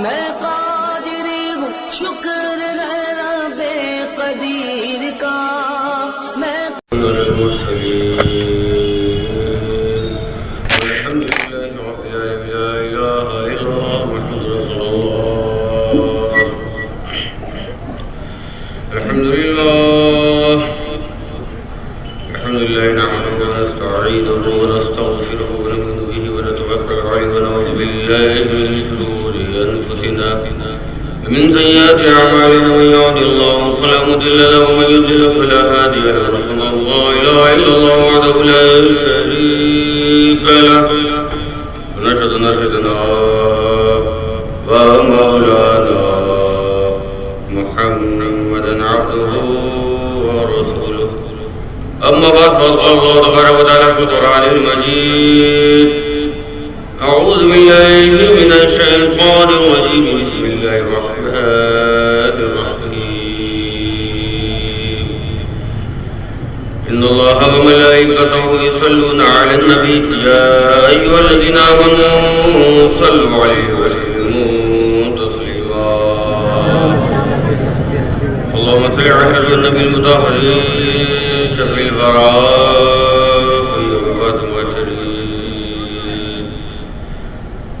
میں قادری ہوں شکر ہے رب قدیر کا میں الحمد لله نحمده ونستعينه ونستغفره ونؤمن به ونتوكل عليه ونعوذ بالله من شرور أنفسنا ومن سيئات أعمالنا من يهده الله فلا مضل له ومن يضلل فلا هادي له ونشهد أن لا إله إلا الله وحده لا شريك له ونشهد أن سيدنا ومولانا محمدا عبده ورسوله أما بعد فقال الله تبارك وتعالى في القرآن المجيد أعوذ بالله من الشيطان الرجيم بسم الله الرحمن الرحيم إن الله وملائكته يصلون على النبي يا أيها الذين آمنوا صلوا عليه وسلموا تسليما اللهم صل على النبي المطهر شفيع البراء خير فاطم وشريف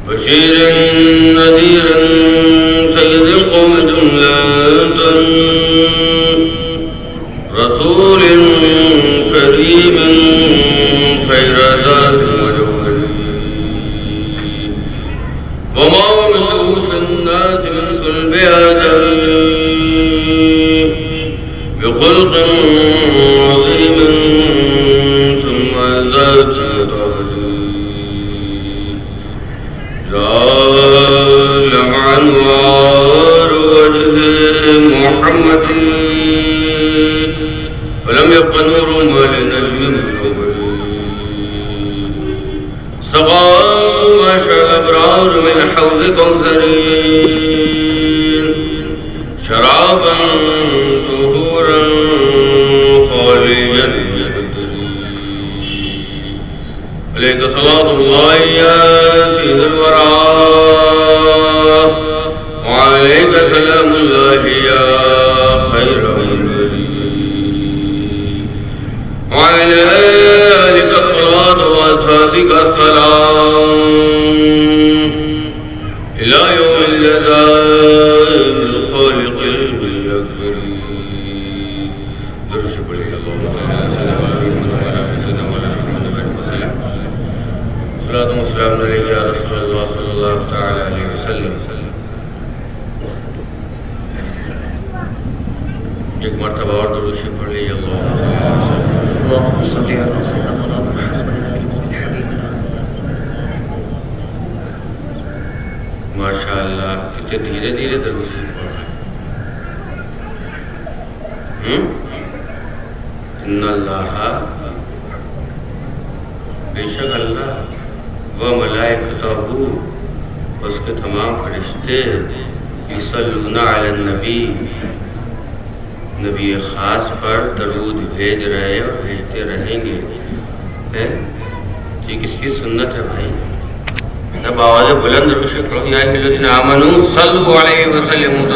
بشير نذير سيد القوم جملة رسول كريم خير ذات وجوهر وما مثله في الناس من صلب آدم بخلق عظيم ثم ذات جعل عنوار وجه محمد ولم يبق نور ما لنجم سقى وشاء أبرار من حوض كوثر شرابا طهورا خاليا عليك صلاة الله يا سيد الورى وعليك سلام الله يا خير البرية وعلى آلك الصلاة وأصحابك السلام إلى يوم الجزاء الخالق بالأكبر درشق لي اللهم صلاة وسلام عليك يا رسول الله صلى الله تعالى عليه وسلم ایک مرتبہ اور درود شریف پڑھ لیجیے اللهم صل على سيدنا محمد ماشاء اللہ کتنے دھیرے دھیرے درود شریف پڑھ رہے ہیں ان اللہ بے شک اللہ و ملائکتہ اس کے تمام فرشتے یصلون علی النبی نبی خاص پر درود بھیج رہے اور بھیجتے رہیں گے. یہ کس کی سنت ہے بھائی؟ جب آواز بلند روشن کرو یا الذین آمنوا صلوا علیہ وسلموا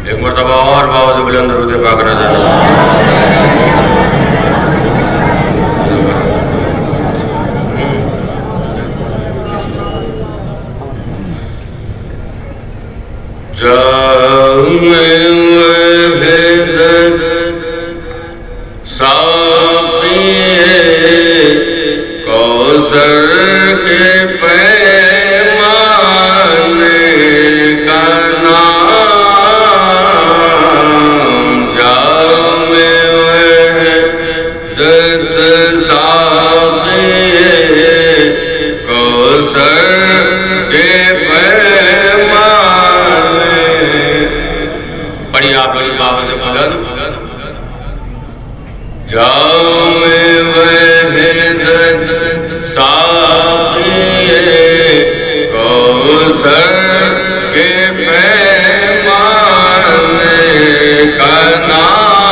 ایک مرتبہ اور باوجود بلند درود پاک نظر پیمانے کا نام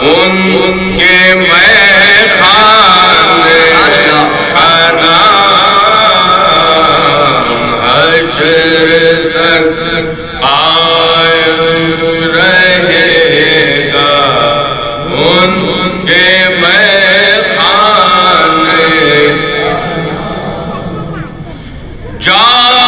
ان کے میخانے خانہ حشر تک قائم رہے گا، ان کے میخانے جائے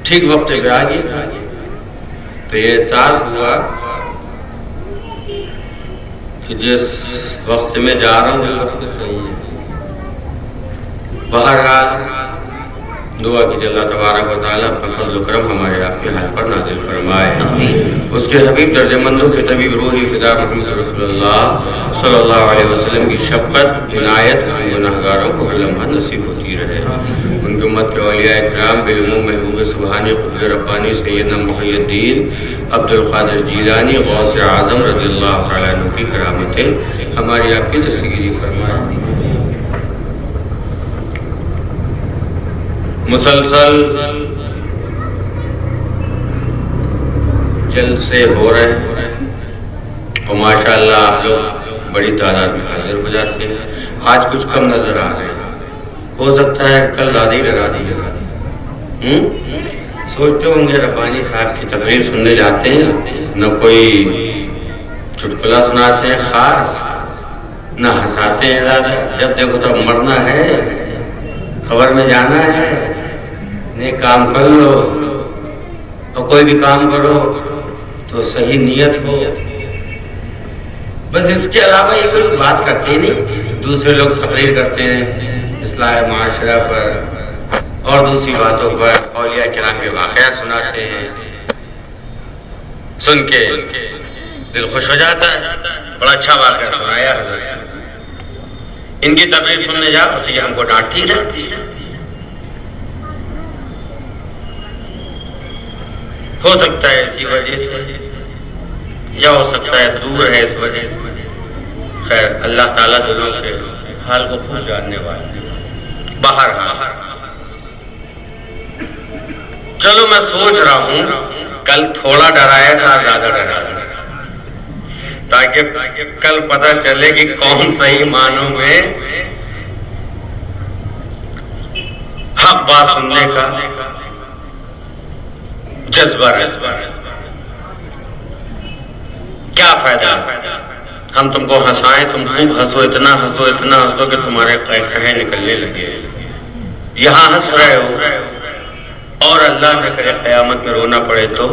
ٹھیک وقت پہ آ گئی تو یہ احساس ہوا کہ جس وقت میں جا رہا ہوں وہ وقت صحیح ہے. بہرحال دعا کیجیے اللہ تبارک و تعالیٰ اپنا فضل و کرم ہمارے آپ کے حال پر نازل فرمائے. اس کے حبیب درجہ مندوں کے طبیب روحی فدا محمد رسول اللہ صلی اللہ علیہ وسلم کی شفقت عنایت گنہگاروں کو ہر لمحہ نصیب ہوتی رہے. ان کی امت کے اولیاء اکرام بالعموم محبوب سبحانی قطب ربانی سیدنا محی الدین عبد القادر جیلانی غوث اعظم رضی اللہ تعالیٰ عنہ کی کرامتیں ہماری آپ کی دستگیری فرمائیں۔ مسلسل جلسے ہو رہے ہیں اور ماشاء اللہ آپ لوگ بڑی تعداد میں حاضر ہو جاتے ہیں۔ آج کچھ کم نظر آ رہے ہیں، ہو سکتا ہے کل دادی لگا دی۔ سوچتے ہوں گے ربانی صاحب کی تقریر سننے جاتے ہیں، نہ کوئی چٹکلا سناتے ہیں خاص، نہ ہنساتے ہیں زیادہ، جب دیکھو تب مرنا ہے، خبر میں جانا ہے، نیک کام کر لو اور کوئی بھی کام کرو تو صحیح نیت ہو، بس اس کے علاوہ یہ کوئی بات کرتے ہی نہیں۔ دوسرے لوگ تقریر کرتے ہیں اصلاح معاشرہ پر اور دوسری باتوں پر، اولیاء کرام کے واقعات سناتے ہیں، سن کے دل خوش ہو جاتا ہے، بڑا اچھا واقعہ سنایا حضرت۔ ان کی تقریر سننے جاؤ تو یہ ہم کو ڈانٹتی رہتی ہے۔ ہو سکتا ہے اسی وجہ سے، یا ہو سکتا ہے دور ہے اس وجہ سے، خیر اللہ تعالیٰ دلوں کے حال کو خوب جاننے والے۔ باہر چلو میں سوچ رہا ہوں کل تھوڑا ڈرایا تھا، زیادہ ڈرایا تاکہ کل پتہ چلے کہ کون صحیح معنوں میں حق بات سننے کا جذبہ ہے۔ کیا فائدہ ہم تم کو ہنسائیں، تم خوب ہنسو، اتنا ہنسو اتنا ہنسو کہ تمہارے قہقہے نکلنے لگے، یہاں ہنس رہے ہو اور اللہ نہ کرے قیامت میں رونا پڑے تو۔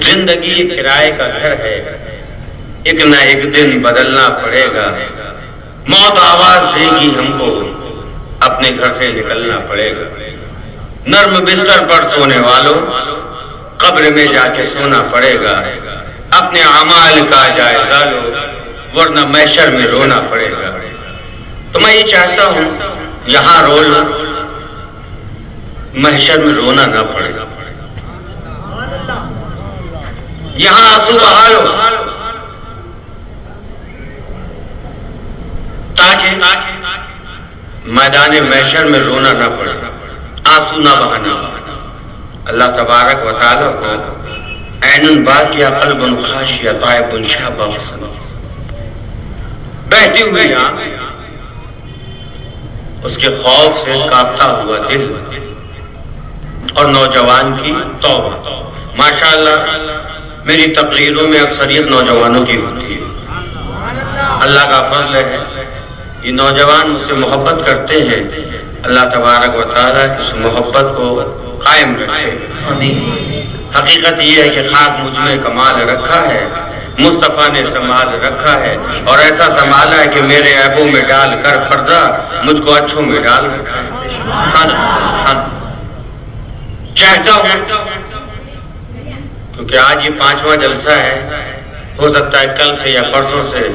زندگی ایک کرائے کا گھر ہے، ایک نہ ایک دن بدلنا پڑے گا، موت آواز دے گی ہم کو، اپنے گھر سے نکلنا پڑے گا۔ نرم بستر پر سونے والوں قبر میں جا کے سونا پڑے گا، اپنے اعمال کا جائزہ لو ورنہ محشر میں رونا پڑے گا۔ تو میں یہ چاہتا ہوں یہاں رو لو، محشر میں رونا نہ پڑے گا، یہاں آنسو بہا لو تاکہ میدان محشر میں رونا نہ پڑے، آنسو نہ بہانا۔ اللہ تبارک و تعالیٰ کو عین باقیہ قلب خاشیہ طائب شاب وصل، بہتی ہوئی جان، اس کے خوف سے کانپتا ہوا دل، اور نوجوان کی توبہ۔ ماشاءاللہ میری تقریروں میں اکثریت نوجوانوں کی ہوتی ہے، اللہ کا فضل ہے یہ نوجوان مجھ سے محبت کرتے ہیں، اللہ تبارک و تعالیٰ اس محبت کو قائم رکھے۔ حقیقت یہ ہے کہ خاک مجھ میں کمال رکھا ہے، مصطفیٰ نے سنبھال رکھا ہے، اور ایسا سنبھالا ہے کہ میرے عیبوں میں ڈال کر پردہ مجھ کو اچھوں میں ڈال رکھا ہے۔ سبحان چاہتا ہوں کیونکہ آج یہ 5واں جلسہ ہے، ہو سکتا ہے کل سے یا پرسوں سے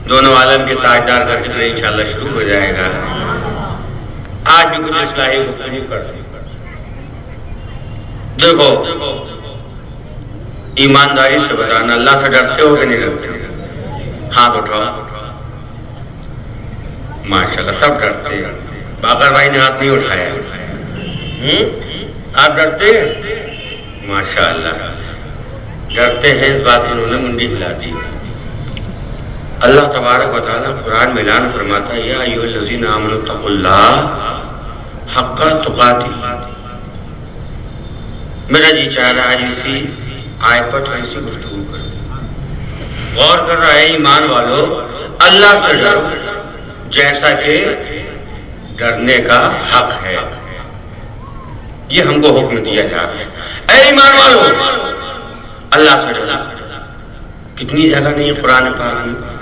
دونوں عالم کے تاجدار کا ذکر انشاءاللہ شروع ہو جائے گا۔ آج بھی کچھ اصلاحی گفتگو کر رہے ہیں۔ دیکھو ایمانداری سے بتانا، اللہ سے ڈرتے ہو کہ نہیں ڈرتے؟ ہاتھ اٹھاؤ۔ ماشاءاللہ سب ڈرتے ہیں، باقر بھائی نے ہاتھ نہیں اٹھایا۔ آپ ڈرتے ہیں؟ ماشاءاللہ ڈرتے ہیں، اس بات انہوں نے منڈی ہلا دی۔ اللہ تبارک و تعالیٰ قرآن میں اعلان فرماتا ہے، یا ایھا الذین آمنوا اتقوا اللہ حق تقاتہ۔ میرا جی چاہ رہا ہے اسی آیت پر تھوڑی سی گفتگو کریں۔ غور کر رہا ہے ایمان والو، اللہ سے ڈرو جیسا کہ ڈرنے کا حق ہے، یہ ہم کو حکم دیا جا رہا ہے۔ اے ایمان والو اللہ سے ڈرو۔ کتنی جگہ نہیں ہے قرآن پاک میں،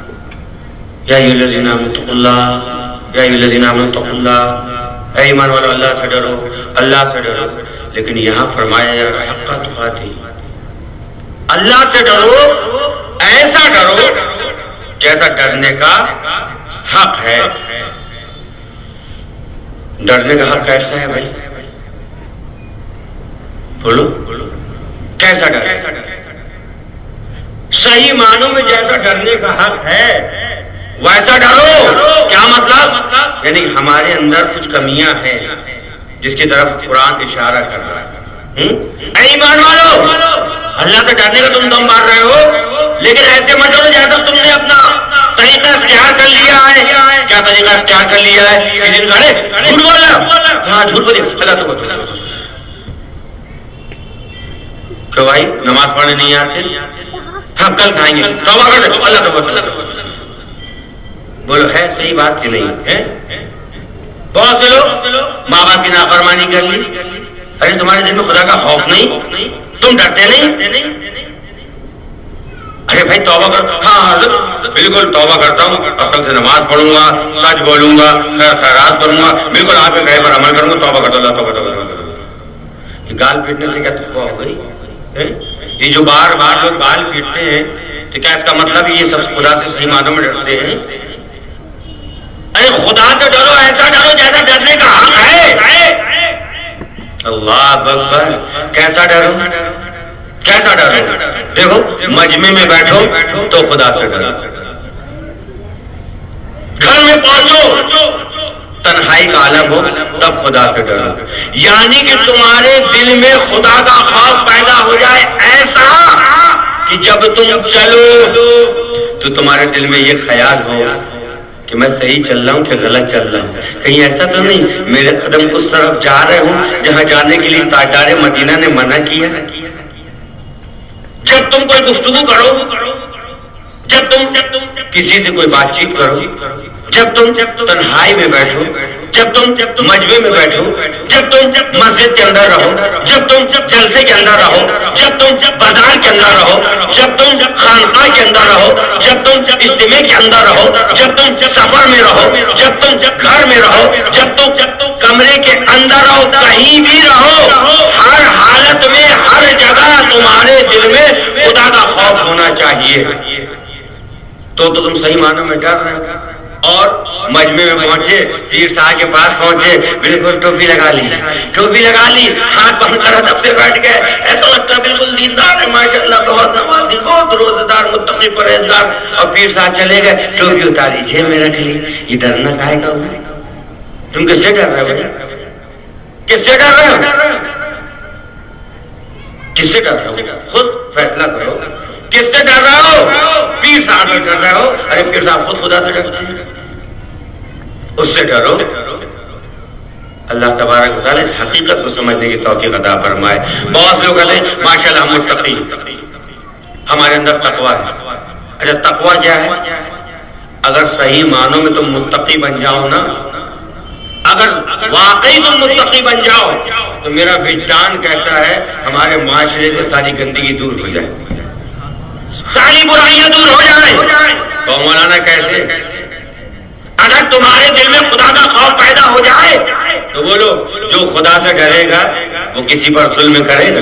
یا ایھا الذین آمنوا اتقوا اللہ، یا ایھا الذین آمنوا اتقوا اللہ، اے ایمان والو اللہ سے ڈرو، اللہ سے ڈرو۔ لیکن یہاں فرمایا جا رہا ہے حق تقاتہ، اللہ سے ڈرو، ایسا ڈرو جیسا ڈرنے کا حق ہے۔ ڈرنے کا حق کیسا ہے بھائی؟ بولو کیسا ڈر؟ صحیح معنوں میں جیسا ڈرنے کا حق ہے ویسا ڈرو. کیا مطلب؟ یعنی ہمارے اندر کچھ کمیاں ہیں جس کی طرف قرآن اشارہ کر رہا ہے. اے ایمان والو، اللہ سے ڈرنے کا تم دم مار رہے ہو، لیکن ایسے مت ڈرو جیسا تم نے اپنا طریقہ اختیار کر لیا ہے. کیا طریقہ اختیار کر لیا ہے؟ کسی نے کہا جھوٹ بول رہا. ہاں جھوٹ بولیے. اللہ تو بتا کہ بھائی نماز پڑھنے نہیں آتے، ہم کل کھائیں گے، توبہ کر دے. اللہ تو بتا. بولو ہے صحیح بات کہ نہیں ہے؟ بہت سے لوگ ماں باپ کی نافرمانی کر لی. ارے تمہارے دل میں خدا کا خوف نہیں؟ تم ڈرتے نہیں؟ ارے بھائی توبہ کرو. ہاں حضرت بالکل توبہ کرتا ہوں، عقل سے نماز پڑھوں گا، سچ بولوں گا، خیرات کروں گا، بالکل آپ کے کہے پر عمل کروں گا، توبہ کرتا اللہ توبہ. گال پیٹنے سے کیا تقویٰ ہو گئی؟ یہ جو بار بار لوگ گال پیٹتے ہیں تو کیا اس کا مطلب یہ سب خدا سے صحیح معنوں میں ڈرتے ہیں؟ ارے خدا سے ڈرو، ایسا ڈرو جیسا ڈرنے کا حق ہے. اللہ اکبر. کیسا ڈرو؟ کیسا ڈرو؟ دیکھو مجمع میں بیٹھو تو خدا سے ڈرو، گھر میں پہنچو تنہائی کا عالم ہو تب خدا سے ڈرو. یعنی کہ تمہارے دل میں خدا کا خوف پیدا ہو جائے ایسا کہ جب تم چلو تو تمہارے دل میں یہ خیال ہو کہ میں صحیح چل رہا ہوں کہ غلط چل رہا ہوں. کہیں ایسا تو نہیں میرے قدم اس طرف جا رہے ہوں جہاں جانے کے لیے تاجدار مدینہ نے منع کیا. جب تم کوئی گفتگو کرو، جب تم کسی سے کوئی بات چیت کرو، جب تم تنہائی میں بیٹھو، جب تم مجمع میں بیٹھو، جب تم مسجد کے اندر رہو، جب تم جلسے کے اندر رہو، جب تم بازار کے اندر رہو، جب تم خانقاہ کے اندر رہو، جب تم اجتماع کے اندر رہو، جب تم سفر میں رہو، جب تم گھر میں رہو، جب تم کمرے کے اندر رہو، کہیں بھی رہو، ہر حالت میں ہر جگہ تمہارے دل میں خدا کا خوف ہونا چاہیے. تو تم صحیح معنوں میں ڈر رہے ہو. اور مجمع میں پہنچے، پیر صاحب کے پاس پہنچے، بالکل ٹوپی لگا لی، ہاتھ بند کرا تب سے بیٹھ گئے. ایسا لگتا ہے بالکل دیندار ہے، ماشاء اللہ بہت نمازی، بہت روزہ دار، متقی، پرہیزگار. اور پیر صاحب چلے گئے، ٹوپی اتاری، جیب میں رکھ لی. یہ ڈرنا کائے گا؟ تم کس سے ڈر رہے ہو؟ کس سے ڈر رہے ہو؟ کس سے ڈر رہے ہو؟ خود فیصلہ کرو. کس سے ڈر رہے ہو؟ پیر صاحب سے ڈر رہے ہو؟ ارے پیر صاحب خود خدا سے ڈرتے ہیں، اس سے ڈرو. اللہ تبارک و تعالیٰ اس حقیقت کو سمجھنے کی توفیق عطا فرمائے. بہت لوگ کہتے ہیں ماشاء اللہ ہم متقی، ہمارے اندر تقویٰ ہے. اچھا تقویٰ کیا ہے؟ اگر صحیح معنوں میں تم متقی بن جاؤ نا، اگر واقعی تم متقی بن جاؤ تو میرا وجدان کہتا ہے ہمارے معاشرے سے ساری گندگی دور ہو جائے، ساری برائیاں دور ہو جائیں. تو مولانا کیسے؟ اگر تمہارے دل میں خدا کا خوف پیدا ہو جائے تو بولو جو خدا سے ڈرے گا وہ کسی پر ظلم کرے گا.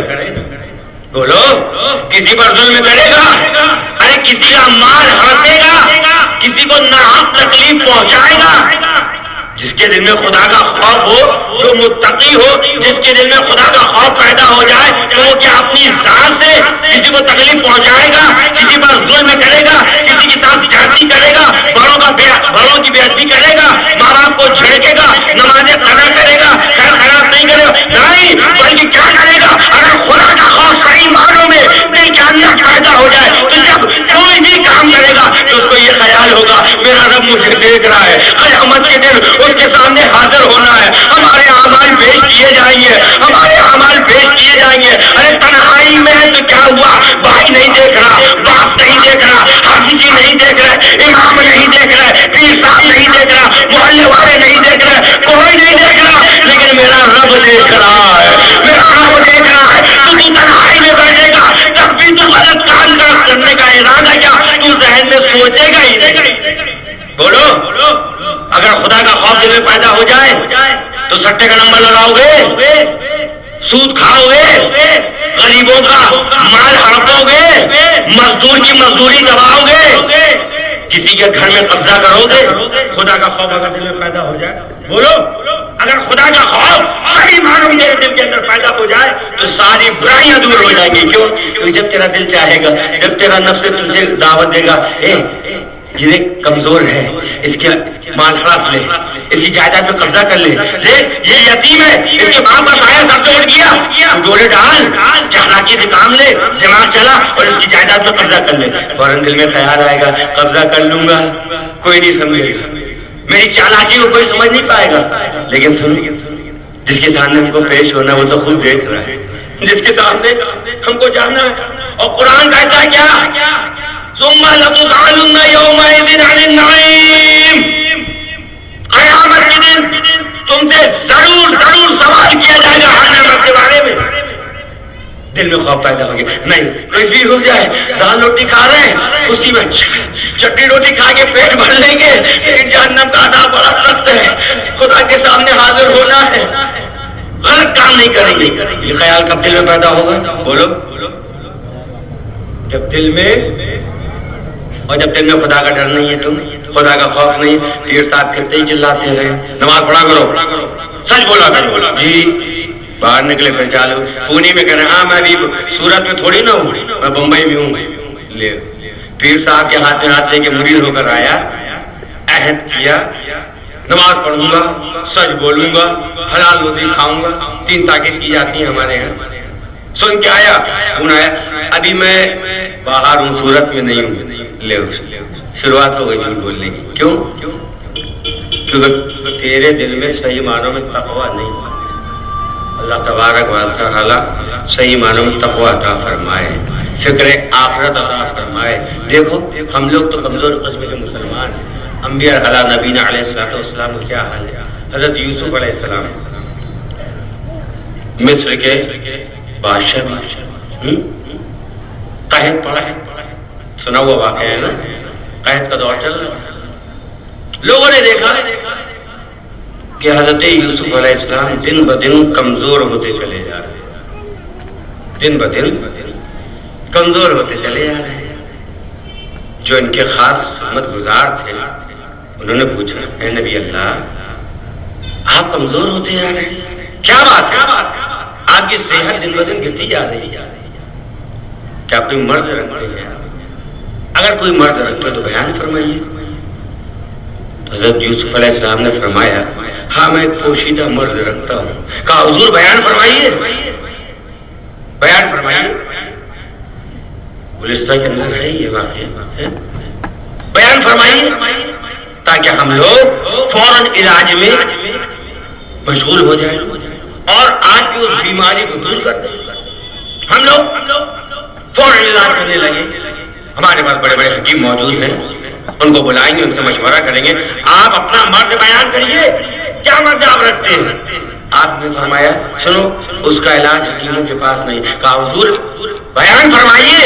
بولو کسی پر ظلم کرے گا؟ ارے کسی کا مال ہڑپے گا، کسی کو ناحق تکلیف پہنچائے گا. جس کے دل میں خدا کا خوف ہو، جو متقی ہو، جس کے دل میں خدا کا خوف پیدا ہو جائے تو وہ کیا اپنی ذات سے کسی کو تکلیف پہنچائے گا، کسی پر ظلم کرے گا، کسی کی ساتھ زیادتی کرے گا، بڑوں کی بے ادبی کرے گا، ماں باپ کو جھڑکے گا، نمازیں قضا کرے گا، خیر خیرات نہیں کرے گا؟ نہیں، بلکہ کیا کرے گا؟ اگر خدا کا خوف صحیح معنوں میں دل کے اندر پیدا ہو جائے تو جب کوئی بھی کام کرے گا تو اس کو یہ خیال ہوگا میرا رب مجھے دیکھ رہا ہے، قیامت کے دن اس کے سامنے حاضر ہونا ہے، ہمارے اعمال پیش کیے جائیں گے، ہمارے اعمال پیش کیے جائیں گے. ارے تنہائی میں ہے تو کیا ہوا؟ بھائی نہیں دیکھ رہا، باپ نہیں دیکھ رہا، حافظ جی نہیں دیکھ رہے، امام نہیں دیکھ رہے، پیر صاحب نہیں دیکھ رہا، محلے والے نہیں دیکھ رہے، کوئی نہیں دیکھ رہا، لیکن میرا رب دیکھ رہا ہے، میرا رب دیکھ رہا ہے. تو تنہائی میں بیٹھے گا تب بھی تو غلط کام کرنے کا ارادہ کیا تو ذہن میں سوچے گا ہی نہیں. بولو اگر خدا کا خوف دل میں پیدا ہو جائے تو سٹے کا نمبر لگاؤ گے، سود کھاؤ گے، غریبوں کا مال ہڑپو گے، مزدور کی مزدوری دباؤ گے، کسی کے گھر میں قبضہ کرو گے خدا کا خوف اگر دل میں پیدا ہو جائے، بولو اگر خدا کا خوف صحیح معنوں میں تیرے دل کے اندر پیدا ہو جائے تو ساری برائیاں دور ہو جائیں گی. کیوں؟ کیونکہ جب تیرا دل چاہے گا، جب تیرا نفس تجھے دعوت دے گا، یہ کمزور ہے، اس کے مال ہڑپ لے، اس کی جائیداد میں قبضہ کر لے، یہ یتیم ہے، اس کے باپ کا سایہ سب توڑ گیا، ڈورے ڈال، چالاکی سے کام لے، دماغ چلا اور اس کی جائیداد میں قبضہ کر لے. فوراً دل میں خیال آئے گا قبضہ کر لوں گا، کوئی نہیں سمجھے گا، میری چالاکی کو کوئی سمجھ نہیں پائے گا. لیکن سن، جس کے سامنے ہم کو پیش ہونا وہ تو خود دیکھ رہا ہے، جس کے سامنے ہم کو جانا ہے. اور قرآن کہتا ہے کیا؟ ثم لتسألن يومئذ عن النعيم. قیامت کے دن تم سے ضرور سوال کیا جائے گا ہر نعمت کے بارے میں. دل میں خوف پیدا ہو گیا، نہیں کوئی بھی ہو جائے، دال روٹی کھا رہے ہیں اسی میں چٹنی روٹی کھا کے پیٹ بھر لیں گے، لیکن جہنم کا عذاب بڑا سخت ہے، خدا کے سامنے حاضر ہونا ہے، غلط کام نہیں کریں گے. یہ خیال کب دل میں پیدا ہوگا؟ بولو. جب دل میں، اور جب دل میں خدا کا ڈر نہیں ہے، تم خدا کا خوف نہیں. پیر صاحب کہتے ہی چلاتے رہے نماز پڑھا کرو، سچ بولا کرو. جی باہر نکلے پھر چالو پونے میں کہہ رہے ہاں میں بھی سورت میں تھوڑی نہ ہوں، میں بمبئی میں ہوں. لے پیر صاحب کے ہاتھ میں ہاتھ دے کے مرید ہو کر آیا، عہد کیا نماز پڑھوں گا، سچ بولوں گا، حلال روزی کھاؤں گا. 3 تاکید کی جاتی ہیں ہمارے یہاں. سن کے آیا، فون آیا، ابھی میں باہر ہوں، سورت میں نہیں ہوں. لے شروعات ہو گئی جھوٹ بولنے کی. کیوں؟ کیونکہ تیرے دل میں صحیح معنوں میں تقویٰ نہیں. اللہ تبارک و تعالی صحیح معنوں میں تقویٰ عطا فرمائے، فکر آخرت عطا فرمائے. دیکھو ہم لوگ تو کمزور قسم کے مسلمان ہیں. انبیاء علیہ نبینا علیہ الصلوۃ والسلام کا کیا حال ہے؟ حضرت یوسف علیہ السلام مصر کے بادشاہ قحط پڑا ہے، سنا ہوا واقعہ ہے نا، قحط کا دور چل رہا. لوگوں نے دیکھا کہ حضرت یوسف علیہ السلام دن بدن کمزور ہوتے چلے جا رہے ہیں، دن بدن کمزور ہوتے چلے جا رہے ہیں. جو ان کے خاص خدمت گزار تھے انہوں نے پوچھا، اے نبی اللہ آپ کمزور ہوتے جا رہے ہیں، کیا بات ہے؟ آپ کی صحت دن بدن گرتی جا رہی ہے، کیا کوئی مرض رکھتے ہیں؟ اگر کوئی مرض رکھتے تو بیان فرمائیے. حضرت یوسف علیہ السلام نے فرمایا ہاں میں ایک پوشیدہ مرض رکھتا ہوں. کہا حضور بیان فرمائیے، بیان فرمائیے. گلستہ کے اندر ہے یہ واقعہ، بیان فرمائیے تاکہ ہم لوگ فوراً علاج میں مشغول ہو جائیں اور آج کی اس بیماری کو دور کر دیں. ہم لوگ فوراً علاج کرنے لگے. ہمارے پاس بڑے بڑے حکیم موجود ہیں، ان کو بلائیں گے، ان سے مشورہ کریں گے. آپ اپنا مرض بیان کریے، کیا مرض آپ رکھتے ہیں؟ آپ نے فرمایا سنو اس کا علاج حکیموں کے پاس نہیں. کہا حضور بیان فرمائیے،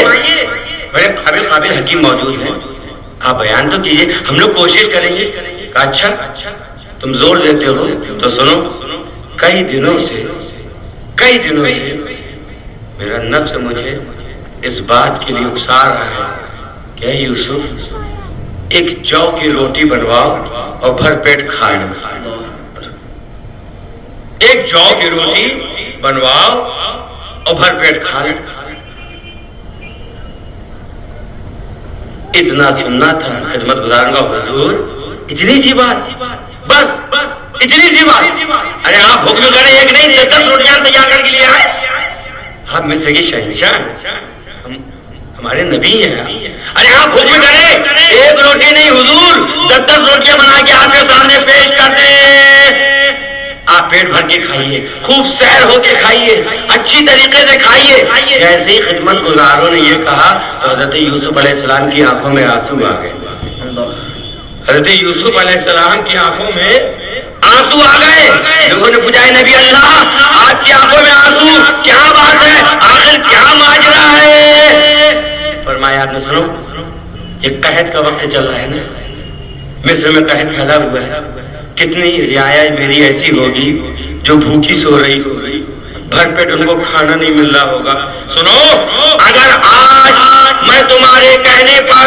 بڑے قابل حکیم موجود ہیں، آپ بیان تو کیجیے، ہم لوگ کوشش کریں گے. کہا اچھا تم زور دیتے ہو تو سنو. کئی دنوں سے میرا نفس مجھے اس بات کے لیے اکسا رہا ہے کہ اے یوسف ایک جو کی روٹی بنواؤ اور بھر پیٹ کھا لو. ایک جو کی روٹی بنواؤ اور بھر پیٹ کھا لو. اتنا سننا تھا خدمت گزاروں کا حضور، اتنی سی بات، بس اتنی سی بات. ارے آپ حکم کریں ایک نہیں 10 روٹیاں تیار کر کے لیے آئے. آپ میں سے شہنشاہ ہمارے نبی ہیں. ارے آپ حکم کریں ایک روٹی نہیں حضور 10 روٹیاں بنا کے آپ کے سامنے پیش کر دیں. آپ پیٹ بھر کے کھائیے، خوب سیر ہو کے کھائیے، اچھی طریقے سے کھائیے. جیسے ہی خدمت گزاروں نے یہ کہا تو حضرت یوسف علیہ السلام کی آنکھوں میں آنسو آ گئے. حضرت یوسف علیہ السلام کی آنکھوں میں آنسو آ گئے. لوگوں نے پوچھا نبی اللہ آپ کی آنکھوں میں آنسو کیا بات ہے، آخر کیا ماجرا ہے؟ فرمایا آپ نے سنو یہ قحط کا وقت چل رہا ہے نا، مصر میں قحط پھیلا ہوا ہے. کتنی رعایا میری ایسی ہوگی جو بھوکی سو رہی بھر پیٹ ان کو کھانا نہیں مل رہا ہوگا. سنو اگر آج میں تمہارے کہنے پر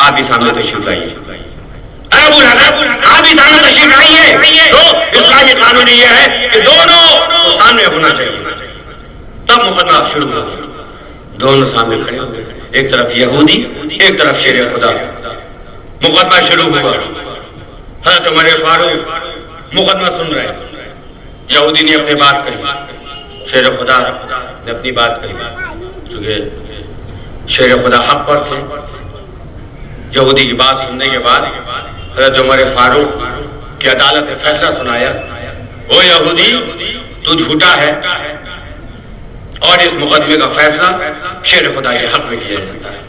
آپ بھی سامنے تشریف لائیے، ابو حضرت آپ بھی سامنے تشریف لائیے. تو اسلامی قانون یہ ہے کہ دونوں کو سامنے ہونا چاہیے. تب مقدمہ شروع ہوا. دونوں سامنے کھڑے ہو گئے، ایک طرف یہودی ایک طرف شیر خدا. مقدمہ شروع ہوا. حضرت عمر فاروق مقدمہ سن رہے ہیں. یہودی نے اپنی بات کہی، شیر خدا نے اپنی بات کہی، کیونکہ شیر خدا حق پر تھے. یہودی کی بات سننے کے بعد حضرت عمر فاروق کی عدالت نے فیصلہ سنایا، او یہودی تو جھوٹا ہے اور اس مقدمے کا فیصلہ شیر خدا کے حق میں کیا جاتا ہے.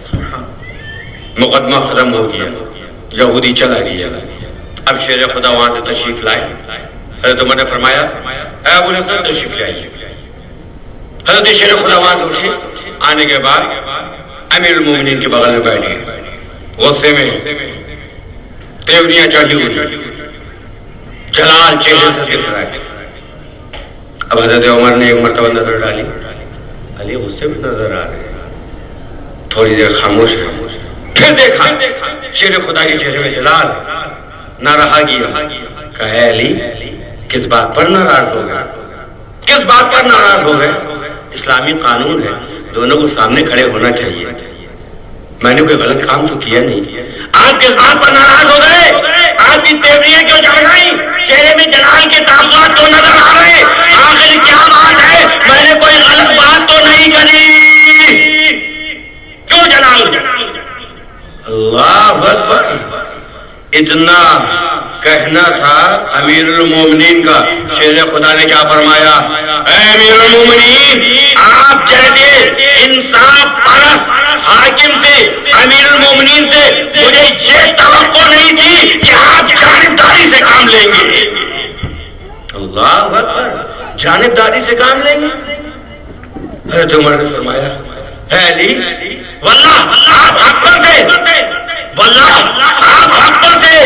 مقدمہ ختم ہو گیا، یہودی چلا گیا. اب شیر خدا وہاں سے تشریف لائے. حضرت عمر نے فرمایا اے ابو الحسن تشریف لے آئیے. حضرت شیر خدا وہاں سے اٹھے. آنے کے بعد امیر المومنین کے بغل میں بیٹھ گئے، غصے میں تیوریاں چڑھی ہوئی، جلال چہرے سے دکھ رہا ہے. اب حضرت عمر نے ایک مرتبہ نظر ڈالی، علی غصے میں نظر آ رہے ہیں. تھوڑی دیر خاموش رہے، پھر دیکھا شیر خدا کے چہرے میں جلال نہ رہا گیا. کہا علی کس بات پر ناراض ہو گئے، کس بات پر ناراض ہو گئے؟ اسلامی قانون ہے، دونوں کو سامنے کھڑے ہونا چاہیے. میں نے کوئی غلط کام تو کیا نہیں. آپ کس بات پر ناراض ہو گئے؟ آپ کی تیوریاں کیوں چڑھ گئی؟ چہرے میں جلال کے تاثرات تو نظر آ رہے. آخر کیا بات ہے؟ میں نے کوئی غلط بات تو نہیں کری. کیوں جلال؟ اللہ اکبر. اتنا کہنا تھا امیر المومنین کا. شیر خدا نے کیا فرمایا؟ اے امیر المومنین، آپ جیسے انصاف پرست حاکم سے، امیر المومنین سے مجھے یہ توقع نہیں تھی کہ آپ جانبداری سے کام لیں گے. اللہ اکبر، جانبداری سے کام لیں گے. حضرت عمر نے فرمایا اے علی واللہ آپ حق پر تھے، واللہ آپ حق پر تھے.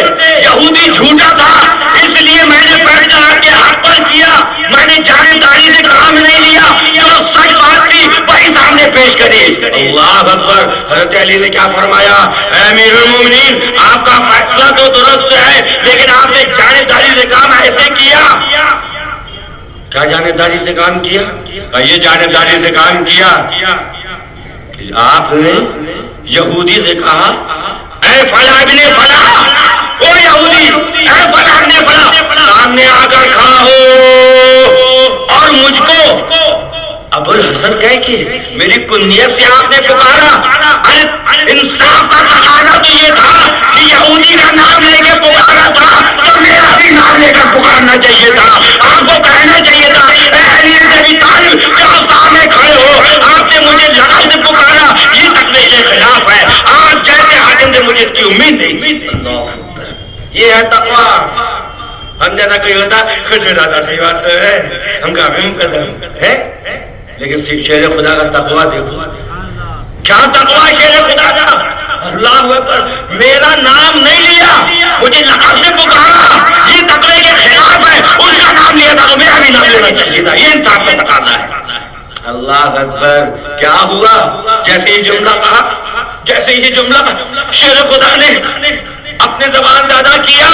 یہودی جھوٹا تھا، اس لیے میں نے فیصلہ آپ کے حق پر کیا. میں نے جانبداری سے کام نہیں لیا، جو سچ بات تھی وہی سامنے پیش کری. اللہ اکبر. حضرت علی نے کیا فرمایا؟ اے امیر المومنین، آپ کا فیصلہ تو درست ہے، لیکن آپ نے جانبداری سے کام ایسے کیا. کیا جانبداری سے کام کیا؟ یہ جانبداری سے کام کیا کہ آپ نے یہودی سے کہا اے فلاں ابن فلاں، او یہودی اے فلاں ابن فلاں، سامنے آ کر کھڑا ہو اور مجھ کو ابو الحسن کہہ کے میری کنیت سے آپ نے پکارا. انصاف کا تقاضا تو یہ تھا کہ یہودی کا نام لے کے پکارا تھا تو میرا بھی نام لے کر پکارنا چاہیے تھا. آپ کو کہنا چاہیے تھا اے علی بن ابی طالب، جب سامنے کھڑے ہو آپ نے مجھے لقب سے پکارا، یہ تقریر کے خلاف ہے. آپ جیسے حاکم سے مجھے اس کی امید نہیں. یہ ہے تقویٰ. ہم جیسا کوئی ہوتا خوش ہو جاتا، صحیح بات تو ہے، ہم کا بھی مقدم ہے. لیکن شیر خدا کا تقویٰ دیکھو، کیا تقویٰ شیر خدا کا. اللہ اکبر. میرا نام نہیں لیا، مجھے لقب سے پکارا، یہ تقوی کے خلاف ہے. اس کا نام لیا تھا تو میرا بھی نام لینا چاہیے تھا. یہ انصاف کا تقاضا ہے. اللہ اکبر. کیا ہوا؟ جیسے یہ جملہ کہا، جیسے یہ جملہ شیر خدا نے اپنے زبان سے ادا کیا،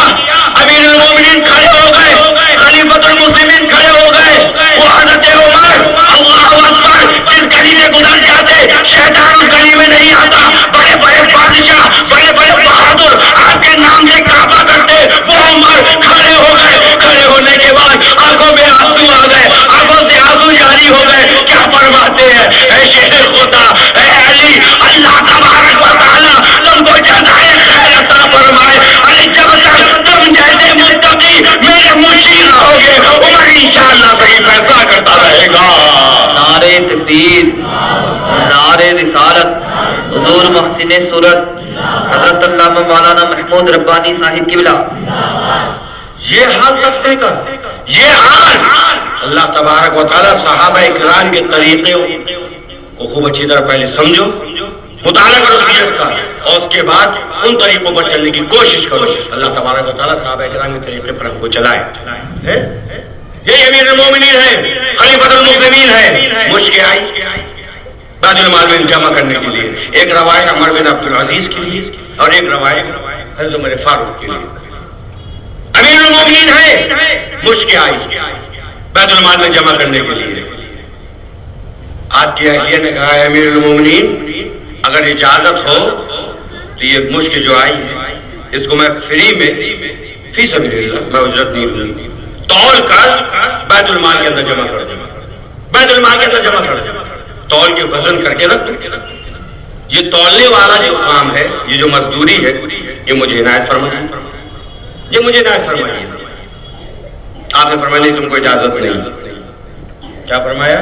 امیر المومنین کھڑے ہو گئے، خلیفۃ المسلمین کھڑے ہو گئے. وہ حضرت عمر، اللہ اکبر، جس گلی میں گزر جاتے شیطان اس گلی میں نہیں آتا. بڑے بڑے بادشاہ، بڑے بڑے بہادر آپ کے نام سے کعبہ کرتے. وہ عمر کھڑے ہو گئے. کھڑے ہونے کے بعد آنکھوں میں آنسو آ گئے، آنکھوں سے آنسو جاری ہو گئے. کیا فرماتے ہیں؟ اے شیر خدا، اے علی، اللہ تبارک و تعالیٰ تم کو جزائے خیر عطا فرمائے. علی جب تک تم جیسے متقی میرے مشیر رہو گے، عمر انشاءاللہ صحیح فیصلہ کرتا رہے گا. نعرے تکبیر، نعرے رسالت. حضور محسن صورت حضرت علامہ مولانا محمود ربانی صاحب کی بلا. یہ حال رکھنے کا، یہ حال اللہ تبارک و تعالیٰ صحابہ کرام کے طریقے کو خوب اچھی طرح پہلے سمجھو، مطالعہ کرو سیرت کا، اور اس کے بعد ان طریقوں پر چلنے کی کوشش کرو. اللہ تبارک و تعالیٰ صحابہ کرام کے طریقے پر ہم کو چلائے. یہ امیر المومنین ہے، خلیفۃ المسلمین ہے. مشکل آئی بیت المال میں جمع کرنے کے لیے. ایک روایت عمر بن عبد العزیز کی لیے اور ایک روایت حضرت عمر فاروق کے لیے. امیر المومنین ہے مشک آئی بیت المال میں جمع کرنے کے لیے. آپ کی اہلیہ نے کہا ہے امیر المومنین اگر اجازت ہو تو یہ مشک جو آئی ہے اس کو میں فری میں فی سبیل اللہ میں اجرت نہیں لوں تول کر بیت المال کے اندر جمع کر دوں. بیت المال کے اندر جمع کر دوں تول کے وزن کر کے رکھ دوں. یہ تولنے والا جو کام ہے یہ جو مزدوری ہے یہ مجھے عنایت فرمائیے. یہ مجھے عنایت فرمائیے. آپ نے فرمایا نہیں تم کو اجازت نہیں. کیا فرمایا؟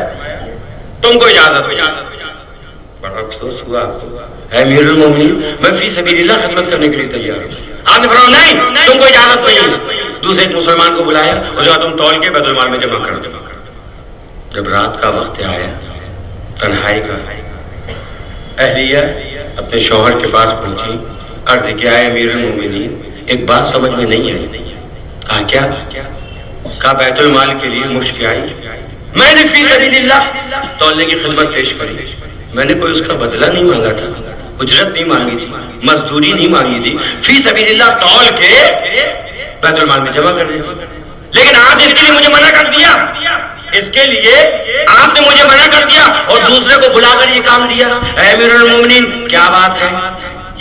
تم کو اجازت. بڑا افسوس ہوا اے امیر المومنین میں فی سبیل اللہ خدمت کرنے کے لیے تیار ہوں. آپ نے فرمایا نہیں تم کو اجازت نہیں. دوسرے مسلمان کو بلایا اور جو تم تول کے بیت المال میں جمع کر دو. جب رات کا وقت آیا تنہائی کا اہلیہ اپنے شوہر کے پاس پہنچی. عرض کیا ہے امیر المومنین ایک بات سمجھ میں نہیں آئی. کہا کیا؟ کہا بیت المال کے لیے مشک آئی. میں نے فی سبیل اللہ تولنے کی خدمت پیش کری. میں نے کوئی اس کا بدلہ نہیں مانگا تھا, اجرت نہیں مانگی تھی, مزدوری نہیں مانگی تھی. فی سبیل اللہ تول کے بیت المال میں جمع کر دی. لیکن آپ اس کے لیے مجھے منع کر دیا. اس کے لیے آپ نے مجھے منع کر دیا اور دوسرے کو بلا کر یہ کام دیا. اے امیر المومنین کیا بات ہے؟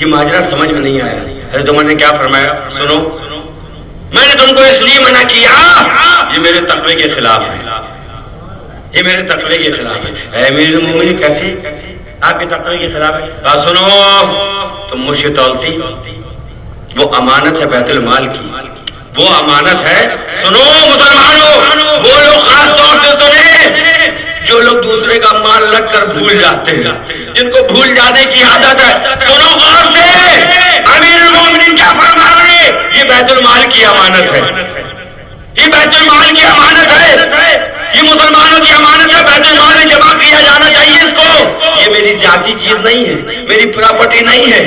یہ ماجرا سمجھ میں نہیں آیا. حضرت عمر نے کیا فرمایا؟ سنو میں نے تم کو اس لیے منع کیا یہ میرے تقوی کے خلاف ہے. یہ میرے تقوی کے خلاف ہے. اے امیر المومنین کیسے آپ کے تقوی کے خلاف ہے؟ کہا سنو تم مجھ سے تولتی وہ امانت ہے بیت المال کی, وہ امانت ہے. سنو مسلمانوں وہ لوگ خاص طور سے سنیں جو لوگ دوسرے کا مال رکھ کر بھول جاتے ہیں, جن کو بھول جانے کی عادت ہے. سنو غور سے امیر المومنین کیا فرما رہے ہیں؟ یہ بیت المال کی امانت ہے. یہ بیت المال کی امانت ہے. یہ مسلمانوں کی امانت ہے. بیت المال میں جمع کیا جانا چاہیے اس کو. یہ میری ذاتی چیز نہیں ہے, میری پراپرٹی نہیں ہے.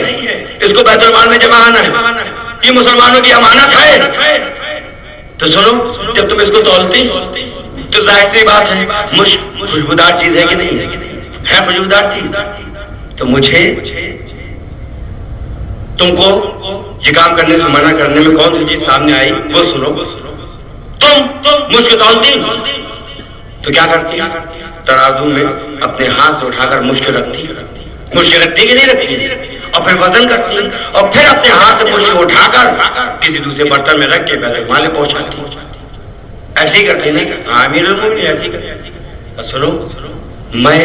اس کو بیت المال میں جمع آنا ہے. یہ مسلمانوں کی امانت ہے. تو سنو جب تم اس کو تولتی تو ظاہر سی بات ہے خوشبودار چیز ہے کہ نہیں ہے؟ خوشبودار چیز. تو مجھے تم کو یہ کام کرنے سے منع کرنے میں کون سی چیز سامنے آئی وہ سنو. تم مجھ کو تولتی تو کیا کرتی؟ ترازو میں اپنے ہاتھ سے اٹھا کر مشک رکھتی کہ نہیں رکھتی, اور پھر وزن کرتی اور پھر اپنے ہاتھ سے مشک اٹھا کر کسی دوسرے برتن میں رکھ کے بیت المال میں پہنچاتی. ایسے ہی کرتی نہیں؟ امیر المومنین ایسے ہی کرتی. سنو میں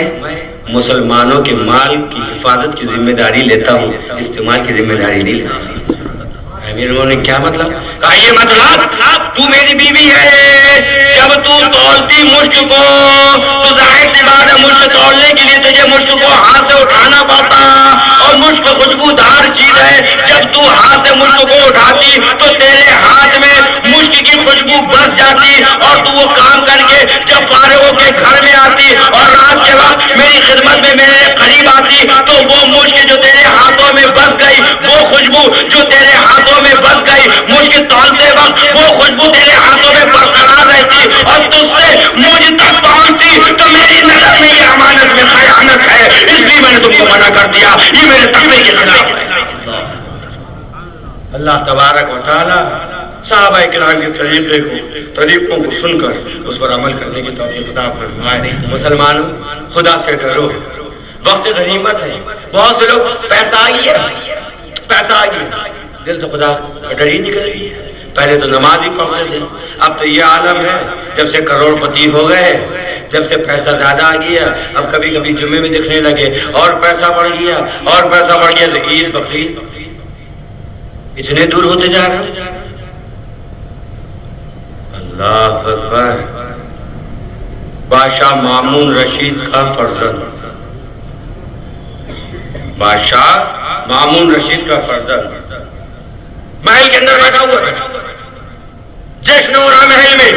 مسلمانوں کے مال کی حفاظت کی ذمہ داری لیتا ہوں, استعمال کی ذمہ داری نہیں لیتا. امیر المومنین کیا مطلب؟ کہا یہ مطلب تو میری بیوی ہے. جب تو تولتی مشک کو تو ظاہر سی بات ہے مشک تولنے کے لیے تجھے مشک کو ہاتھ سے اٹھانا پڑتا, اور مشک خوشبودار چیز ہے. جب تو ہاتھ سے مشک کو اٹھاتی تو تیرے ہاتھ میں مشک کی خوشبو بس جاتی, اور تو وہ کام کر کے جب فارغ ہو کے گھر میں آتی اور رات کے وقت میری خدمت میں میرے قریب آتی تو وہ مشک جو تیرے ہاتھوں میں بس گئی, وہ خوشبو جو تیرے ہاتھوں میں بس گئی, مشک تولتے وقت وہ خوشبو تیرے ہاتھوں میں برقرار رہتی اور تجھ سے مجھ تک پہنچتی. تو میری نظر میں یہ امانت میں خیانت ہے, اس لیے میں نے تم کو منع کر دیا. یہ میرے تقوی کے خلاف ہے. اللہ تبارک و تعالی صحابہ کرام کے طریقوں کو سن کر اس پر عمل کرنے کی توفیق عطا فرمائے. مسلمانوں خدا سے ڈرو, وقت غنیمت ہے. بہت سے لوگ پیسہ آ گیا دل تو خدا کا ڈر ہی نکل گئی. پہلے تو نماز ہی پڑھتے تھے, اب تو یہ عالم ہے جب سے کروڑ پتی ہو گئے, جب سے پیسہ زیادہ آ گیا اب کبھی کبھی جمعے میں دکھنے لگے, اور پیسہ بڑھ گیا اور پیسہ بڑھ گیا تو عید بقرعید اتنے دور ہوتے جا رہے. اللہ اکبر. بادشاہ مامون رشید کا فرزند, بادشاہ مامون رشید کا فرزند محل کے اندر بیٹھا ہوا تھا. جشن ہو رہا محل میں,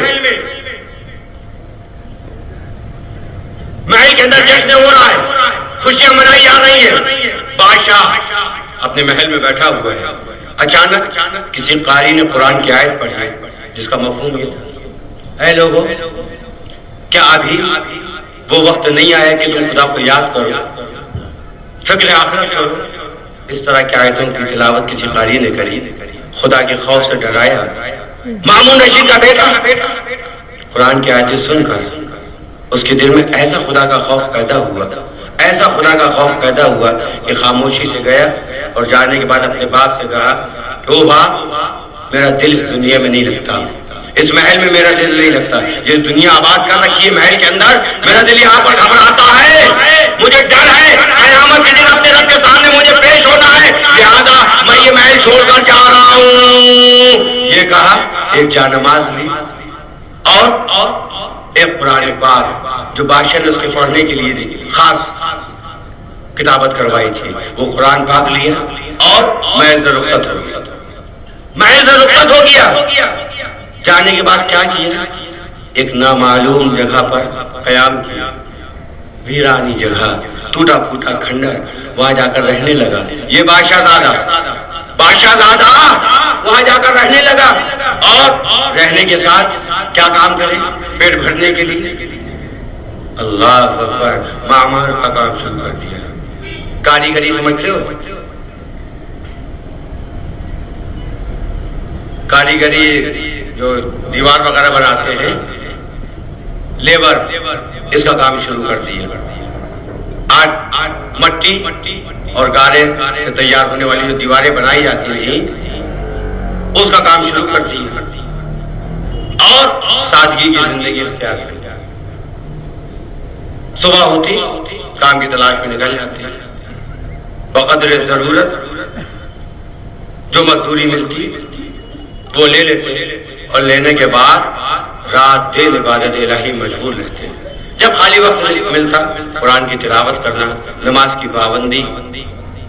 محل کے اندر جشن ہو رہا ہے, خوشیاں منائی جا رہی ہیں. بادشاہ اپنے محل میں بیٹھا ہوا ہے. اچانک کسی قاری نے قرآن کی آیت پڑھی جس کا مفہوم یہ تھا, اے لوگوں کیا ابھی وہ وقت نہیں آیا کہ تم خدا کو یاد کرو, فکر آخرت کرو, اس طرح کی آیتوں کی تلاوت کسی قاری نے کری، خدا کے خوف سے ڈرایا۔ مامون رشید کا بیٹا قرآن کی آیتیں سن کر اس کے دل میں ایسا خدا کا خوف پیدا ہوا، ایسا خدا کا خوف پیدا ہوا کہ خاموشی سے گیا اور جانے کے بعد اپنے باپ سے کہا کہ او باپ، میرا دل اس دنیا میں نہیں لگتا، اس محل میں میرا دل نہیں لگتا، یہ دنیا آباد کر رکھی ہے محل کے اندر، میرا دل یہاں پر گھبراتا ہے، مجھے ڈر ہے، قیامت کے دن اپنے رب کے سامنے مجھے پیش ہونا ہے، لہذا میں یہ محل چھوڑ کر جا رہا ہوں۔ یہ کہا، ایک جانماز لی اور ایک قرآن پاک جو بادشاہ نے اس کے پڑھنے کے لیے دی، خاص کتابت کروائی تھی، وہ قرآن پاک لیا اور محض رخصت ہو گیا۔ جانے کے بعد کیا کیا؟ ایک نامعلوم جگہ پر قیام کیا، ویرانی جگہ، ٹوٹا پھوٹا کھنڈر، وہاں جا کر رہنے لگا۔ یہ بادشاہ زادہ وہاں جا کر رہنے لگا، اور رہنے کے ساتھ کیا کام کرے؟ پیٹ بھرنے کے لیے اللہ اکبر معمار کا کام شروع کر دیا۔ کاریگری سمجھتے ہو؟ کاریگری جو دیوار وغیرہ بناتے ہیں، لیبر، اس کا کام شروع کر دیا۔ مٹی اور گارے سے تیار ہونے والی جو دیواریں بنائی جاتی تھیں، اس کا کام شروع کر دیا اور سادگی کی زندگی اختیار کر۔ صبح ہوتی کام کی تلاش میں نکل جاتے، بقدر ضرورت جو مزدوری ملتی وہ لے لیتے، اور لینے کے بعد رات دن عبادت الہی مشغول رہتے۔ جب خالی وقت ملتا قرآن کی تلاوت کرنا، نماز کی پابندی،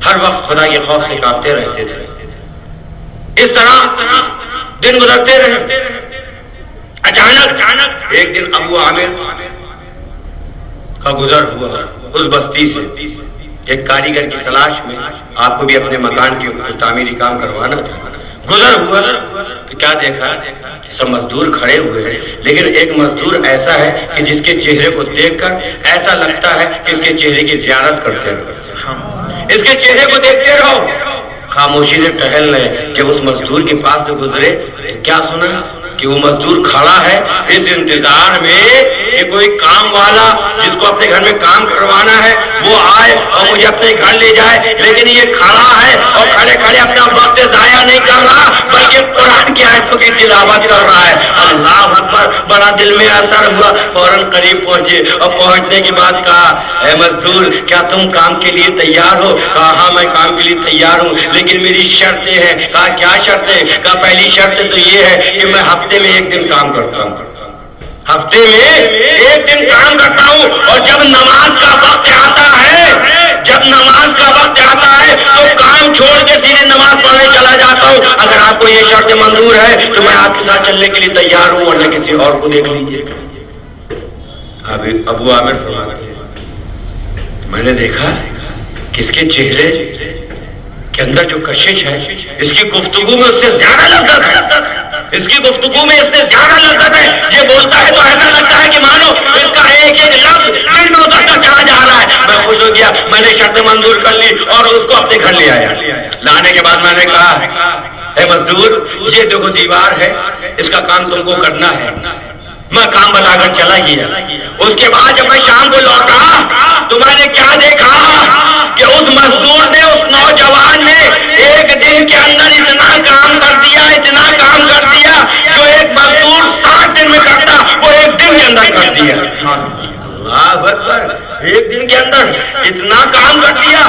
ہر وقت خدا کے خوف سے کانپتے رہتے تھے۔ اس طرح دن گزرتے رہے۔ اچانک ایک دن ابو عامر کا گزر ہوا اس بستی سے، ایک کاریگر کی تلاش میں، آپ کو بھی اپنے مکان کی تعمیری کام کروانا تھا۔ گزر ہوا تو کیا دیکھا کہ سب مزدور کھڑے ہوئے ہیں، لیکن ایک مزدور ایسا ہے کہ جس کے چہرے کو دیکھ کر ایسا لگتا ہے کہ اس کے چہرے کی زیارت کرتے رہو، اس کے چہرے کو دیکھتے رہو۔ خاموشی سے ٹہل رہے، جب اس مزدور کے پاس سے گزرے تو کیا سنا کہ وہ مزدور کھڑا ہے اس انتظار میں کہ کوئی کام والا جس کو اپنے گھر میں کام کروانا ہے وہ آئے اور مجھے اپنے گھر لے جائے، لیکن یہ کھڑا ہے اور کھڑے کھڑے اپنا وقت ضائع نہیں کر رہا بلکہ قرآن کی آیتوں کی تلاوت کر رہا ہے۔ اللہ اکبر، بڑا دل میں اثر ہوا، فوراً قریب پہنچے اور پہنچنے کے بعد کہا، اے مزدور، کیا تم کام کے لیے تیار ہو؟ کہا ہاں میں کام کے لیے تیار ہوں، لیکن میری شرطیں ہیں۔ کہا کیا شرطیں؟ کہا پہلی شرط تو یہ ہے کہ میں ہفتے میں ایک دن کام کرتا ہوں، ہفتے میں ایک دن کام کرتا ہوں، اور جب نماز کا وقت آتا ہے تو کام چھوڑ کے سیدھے نماز پڑھنے چلا جاتا ہوں۔ اگر آپ کو یہ شرط منظور ہے تو میں آپ کے ساتھ چلنے کے لیے تیار ہوں، ورنہ کسی اور کو دیکھ لیجیے۔ ابو عامر فرماتے ہیں میں نے دیکھا کہ اس کے چہرے کے اندر جو کشش ہے، اس کی گفتگو میں اس سے زیادہ لذت ہے، اس کی گفتگو میں اس سے زیادہ لذت ہے۔ یہ بولتا ہے تو ایسا لگتا ہے کہ مانو اس کا ایک ایک لفظ دل میں اترتا چلا جا رہا ہے۔ میں خوش ہو گیا، میں نے شرط منظور کر لی اور اس کو اپنے گھر لے آیا۔ لانے کے بعد میں نے کہا، اے مزدور، یہ دیکھو دیوار ہے، اس کا کام تم کو کرنا ہے۔ میں کام بتا کر چلا گیا۔ اس کے بعد جب میں شام کو لوٹا تو میں نے کیا دیکھا کہ اس مزدور نے، اس نوجوان نے ایک دن کے اندر اتنا کام کر دیا جو ایک مزدور 60 دن میں کرتا وہ ایک دن کے اندر کر دیا۔ اللہ اکبر، ایک دن کے اندر اتنا کام کر دیا۔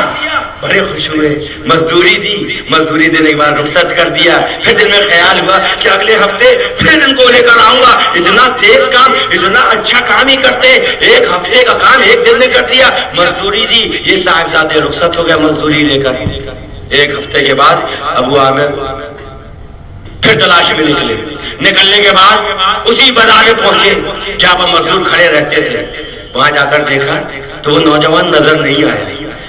بڑے خوش ہوئے، مزدوری دی، مزدوری دینے کے بعد رخصت کر دیا۔ پھر دل میں خیال ہوا کہ اگلے ہفتے پھر ان کو لے کر آؤں گا۔ اتنا تیز کام، اتنا اچھا کام ہی کرتے، ایک ہفتے کا کام ایک دن میں کر دیا۔ مزدوری دی، یہ صاحبزادے رخصت ہو گیا مزدوری لے کر۔ ایک ہفتے کے بعد ابو عامر پھر تلاش میں نکلنے کے بعد اسی بازار میں پہنچے جہاں پر مزدور کھڑے رہتے تھے۔ وہاں جا کر دیکھا تو وہ نوجوان نظر نہیں آیا،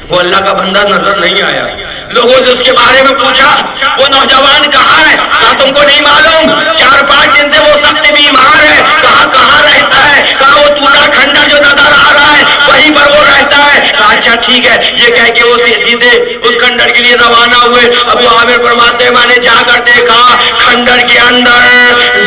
وہ اللہ کا بندہ نظر نہیں آیا۔ لوگوں سے اس کے بارے میں پوچھا، وہ نوجوان کہاں ہے؟ کہا تم کو نہیں معلوم، 4-5 دن سے وہ سخت بیمار ہے۔ کہاں رہتا ہے؟ کہا وہ ٹوٹا کھنڈر جو نظر آ رہا ہے وہیں پر وہ رہتا ہے۔ کہا اچھا ٹھیک ہے، یہ کہہ کے وہ سیدھے اس کھنڈر کے لیے روانہ ہوئے۔ ابو عامر فرماتے ہیں میں نے جا کر دیکھا کھنڈر کے اندر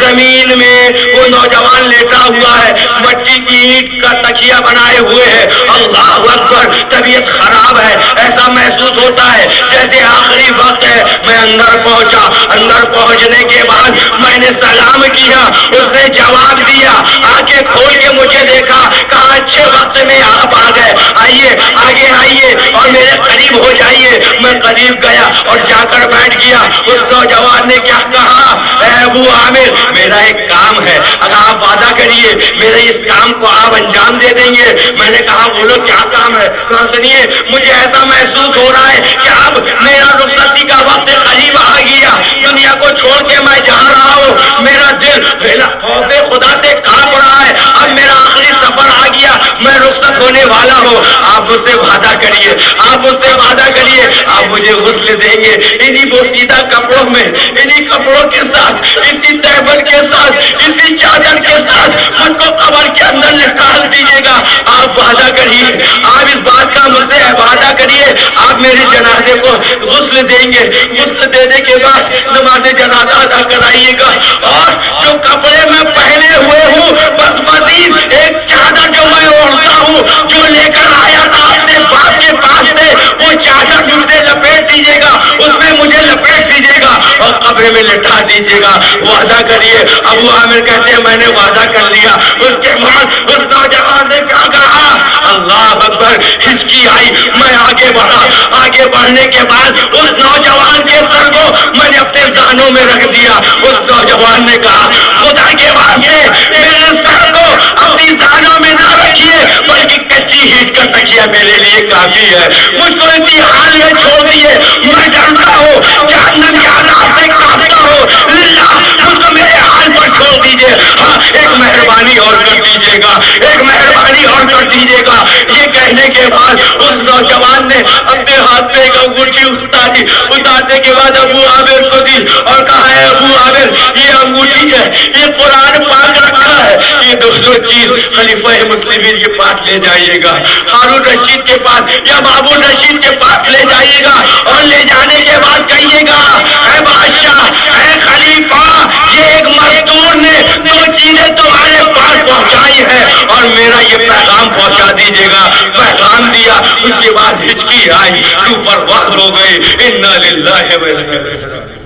زمین میں وہ نوجوان لیٹا ہوا ہے، مٹی کی اینٹ کا تکیہ بنائے ہوئے ہے۔ اللہ اکبر، طبیعت خراب ہے، ایسا محسوس ہوتا ہے جیسے آخری وقت ہے۔ میں اندر پہنچا، اندر پہنچنے کے بعد میں نے سلام کیا، اس نے جواب دیا، آنکھیں کھول کے مجھے دیکھا، کہا اچھے وقت میں آپ آ گئے، آئیے آگے آئیے اور میرے قریب ہو جائیے۔ میں قریب گیا اور جا کر بیٹھ گیا۔ اس نوجوان نے کیا کہا، اے ابو عامر میرا ایک کام ہے، اگر آپ وعدہ کریے میرے اس کام کو آپ انجام دے دیں گے۔ میں نے کہا بولو کیا کام ہے؟ کہا سنیے مجھے ایسا محسوس ہو رہا ہے کہ اب میرا رخصتی کا وقت قریب آ گیا، دنیا کو چھوڑ کے میں جا رہا ہوں، میرا دل میرا خوف خدا سے کانپ رہا ہے، اب میرا آخری سفر آ گیا، میں رخصت ہونے والا ہوں، آپ مجھ سے وعدہ کریے، آپ مجھ سے وعدہ کریے آپ مجھے غسل دیں گے انہی بوسیدہ کپڑوں میں، انہی کپڑوں کے ساتھ، اسی تہبند کے ساتھ، اسی چادر کے ساتھ مجھ کو قبر کے اندر نکال دیجیے گا۔ آپ وعدہ کریے، آپ اس بات کا مجھ سے وعدہ کریے آپ میرے جنازے کو غسل دیں گے، غسل دینے کے بعد نماز جنازہ ادا کرائیے گا، اور جو کپڑے میں پہنے ہوئے ہوں بس مزید ایک چادر جو میں اوڑھتا ہوں جو لے کر آیا تھا اپنے باپ کے پاس سے، وہ چادر مجھے لپیٹ دیجیے گا، اس میں مجھے لپیٹ دیجیے گا اور قبر میں لٹا دیجیے گا، وعدہ کریے۔ ابو عامر کہتے ہیں میں نے وعدہ کر لیا۔ اس کے بعد اس نوجوان نے کیا کہا، اللہ اکبر، ہچکی آئی، میں آگے بڑھا، آگے بڑھنے کے بعد اس نوجوان کے سر کو میں نے اپنے زانوں میں رکھ دیا۔ اس نوجوان نے کہا خدا کے واسطے میرے سر کو اپنی زانوں میں نہ رکھیے، بلکہ کچی اینٹ کا تکیہ میرے لیے کافی ہے، مجھ کو اسی حال میں چھوڑ دیے، میں ڈرتا ہوں جہنم کے عذاب سے کانپتا ہوں، للہ مجھ کو میرے حال پر چھوڑ دیجیے۔ ہاں ایک مہربانی اور کر دیجیے گا، ایک مہربانی اور کر دیجیے گا۔ یہ کہنے کے بعد اس نوجوان نے اپنے ہاتھ میں ایک انگوٹھی اتاری، اتارنے کے بعد ابو عامر کو دی اور کہا ہے ابو عامر یہ انگوٹھی ہے، یہ قرآن پاک رکھا ہے، یہ دوسروں چیز خلیفہ مسلمین کے پاس لے جائیے گا، ہارون رشید کے پاس یا مامون رشید کے پاس لے جائیے گا، اور لے جانے کے بعد کہیے گا اے بادشاہ اے خلیفہ یہ ایک مزدور نے دو چیزیں تمہارے پاس پہنچائی ہے اور میرا یہ پیغام پہنچا دیجیے گا۔ پیغام دیا، اس کے بعد ہچکی آئی، تو پرواز ہو گئی، انا للہ و انا الیہ راجعون۔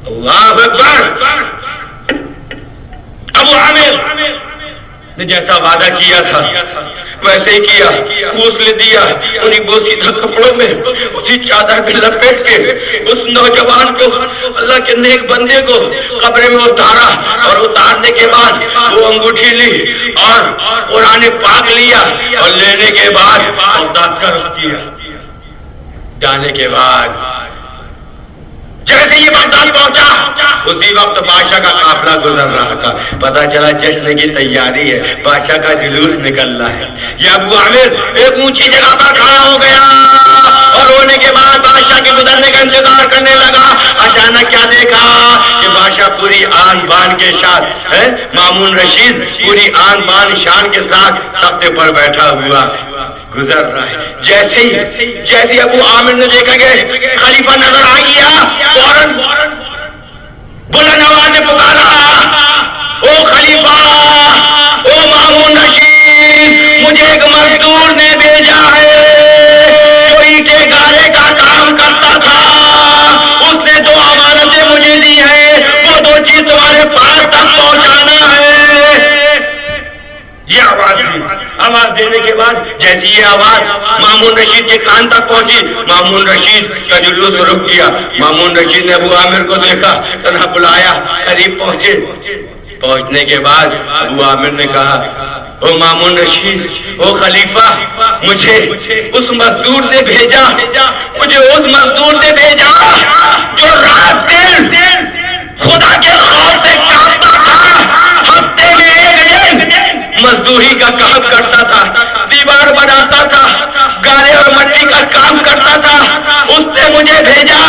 اللہ اکبر۔ ابو عامر نے جیسا وعدہ کیا تھا ویسے ہی کیا، غسل دیا، انہیں بوسیدہ کپڑوں میں اسی چادر میں لپیٹ کے اس نوجوان کو، اللہ کے نیک بندے کو قبر میں اتارا، اور اتارنے کے بعد وہ انگوٹھی لی اور قرآن پاک لیا، اور لینے کے بعد اتار کر رکھ دیا۔ جانے کے بعد جیسے یہ بغداد پہنچا اسی وقت بادشاہ کا قافلہ گزر رہا تھا، پتا چلا جشن کی تیاری ہے، بادشاہ کا جلوس نکل رہا ہے۔ یہ ابو عامر ایک اونچی جگہ پر کھڑا ہو گیا اور ہونے کے بعد بادشاہ کے گزرنے کا انتظار کرنے لگا۔ اچانک کیا دیکھا کہ بادشاہ پوری آن بان کے ساتھ، مامون رشید پوری آن بان شان کے ساتھ تختے پر بیٹھا ہوا گزر رہا ہے۔ جیسے ابو عامر نے دیکھا کہ خلیفہ نظر آ گیا، فوراً بلند آواز نے پکارا او خلیفہ او مامون رشید، مجھے ایک مزدور نے بھیجا ہے جو اینٹیں گارے کا کام کرتا تھا، اس نے دو امانتیں مجھے دی ہیں، وہ دو چیز تمہارے پاس تک پہنچانا ہے۔ یہ آواز دینے کے بعد جیسی یہ آواز مامون رشید کے کان تک پہنچی، مامون رشید کا جلوس رک گیا۔ مامون رشید نے ابو عامر کو دیکھا، تنہا بلایا، قریب پہنچے۔ پہنچنے کے بعد ابو عامر نے کہا او مامون رشید، او خلیفہ، مجھے اس مزدور نے بھیجا، مجھے اس مزدور نے بھیجا جو رات دن خدا کے خوف سے کانپتا تھا، ہفتے میں ایک دن مزدوری کا کام کرتا تھا، دیوار بناتا تھا، گارے اور مٹی کا کام کرتا تھا، اس نے مجھے بھیجا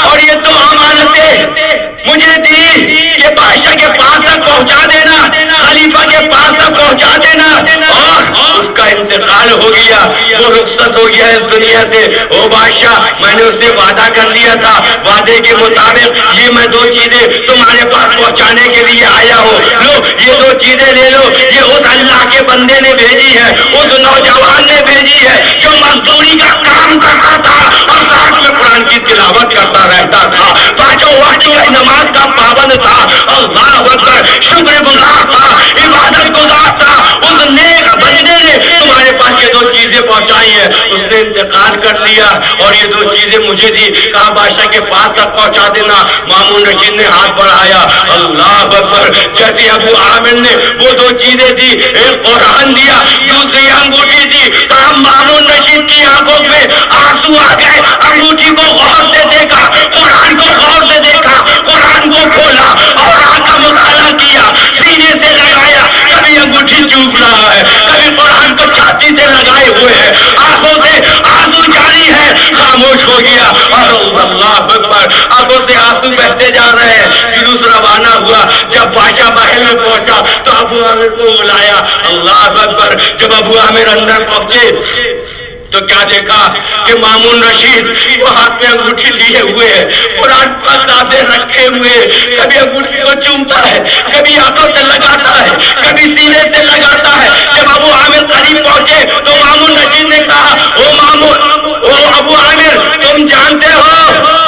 اور یہ دو امانتیں مجھے دی کہ بادشاہ کے پاس تک پہنچا دینا، خلیفہ کے پاس تک پہنچا دینا، اور اس کا انتقال ہو گیا، وہ او بادشاہ میں نے اس سے وعدہ کر لیا تھا، وعدے کے مطابق یہ میں 2 چیزیں تمہارے پاس پہنچانے کے لیے آیا ہوں، لو یہ 2 چیزیں لے لو۔ یہ اس اللہ کے بندے نے بھیجی ہے، اس نوجوان نے بھیجی ہے جو مزدوری کا کام کرتا تھا اور ساتھ میں قرآن کی تلاوت کرتا رہتا تھا، 5 وقت کی نماز کا پابند تھا، اللہ اکبر، شکر گزار تھا، عبادت گزار تھا۔ اس نیک بندے نے تمہارے پاس یہ 2 چیزیں پہنچائی ہیں، اس نے انتقال کر لیا اور یہ 2 چیزیں مجھے دی، کہا بادشاہ کے پاس تک پہنچا دینا۔ مامون رشید نے ہاتھ بڑھایا، اللہ اکبر، جیسے ابو عامر نے وہ 2 چیزیں دی، ایک قرآن دیا، دوسری انگوٹھی دی، کہا مامون رشید کی آنکھوں میں آنسو آ گئے، انگوٹھی کو غور سے دیکھا، قرآن کو غور سے دیکھا، قرآن کو کھولا اور آنکھ کا مطالعہ کیا، سینے سے لگایا، کبھی انگوٹھی چوب رہا ہے، کبھی قرآن کو چھاتی سے لگائے ہوئے ہے، آنکھوں سے آنسو جاری ہے، خاموش ہو گیا اور اللہ اکبر، آنکھوں سے آنسو بہتے جا رہے ہیں۔ جلوس روانہ ہوا، جب بادشاہ محل میں پہنچا تو ابو عامر کو بلایا، اللہ اکبر، جب ابو عامر اندر پہنچے تو کیا دیکھا کہ مامون رشید وہ ہاتھ میں انگوٹھی لیے ہوئے ہے، قرآن پر دادے رکھے ہوئے، کبھی انگوٹھی کو چومتا ہے، کبھی آنکھوں سے لگاتا ہے، کبھی سینے سے لگاتا ہے۔ جب ابو عامر قریب پہنچے تو مامون رشید نے کہا، او ابو عامر، تم جانتے ہو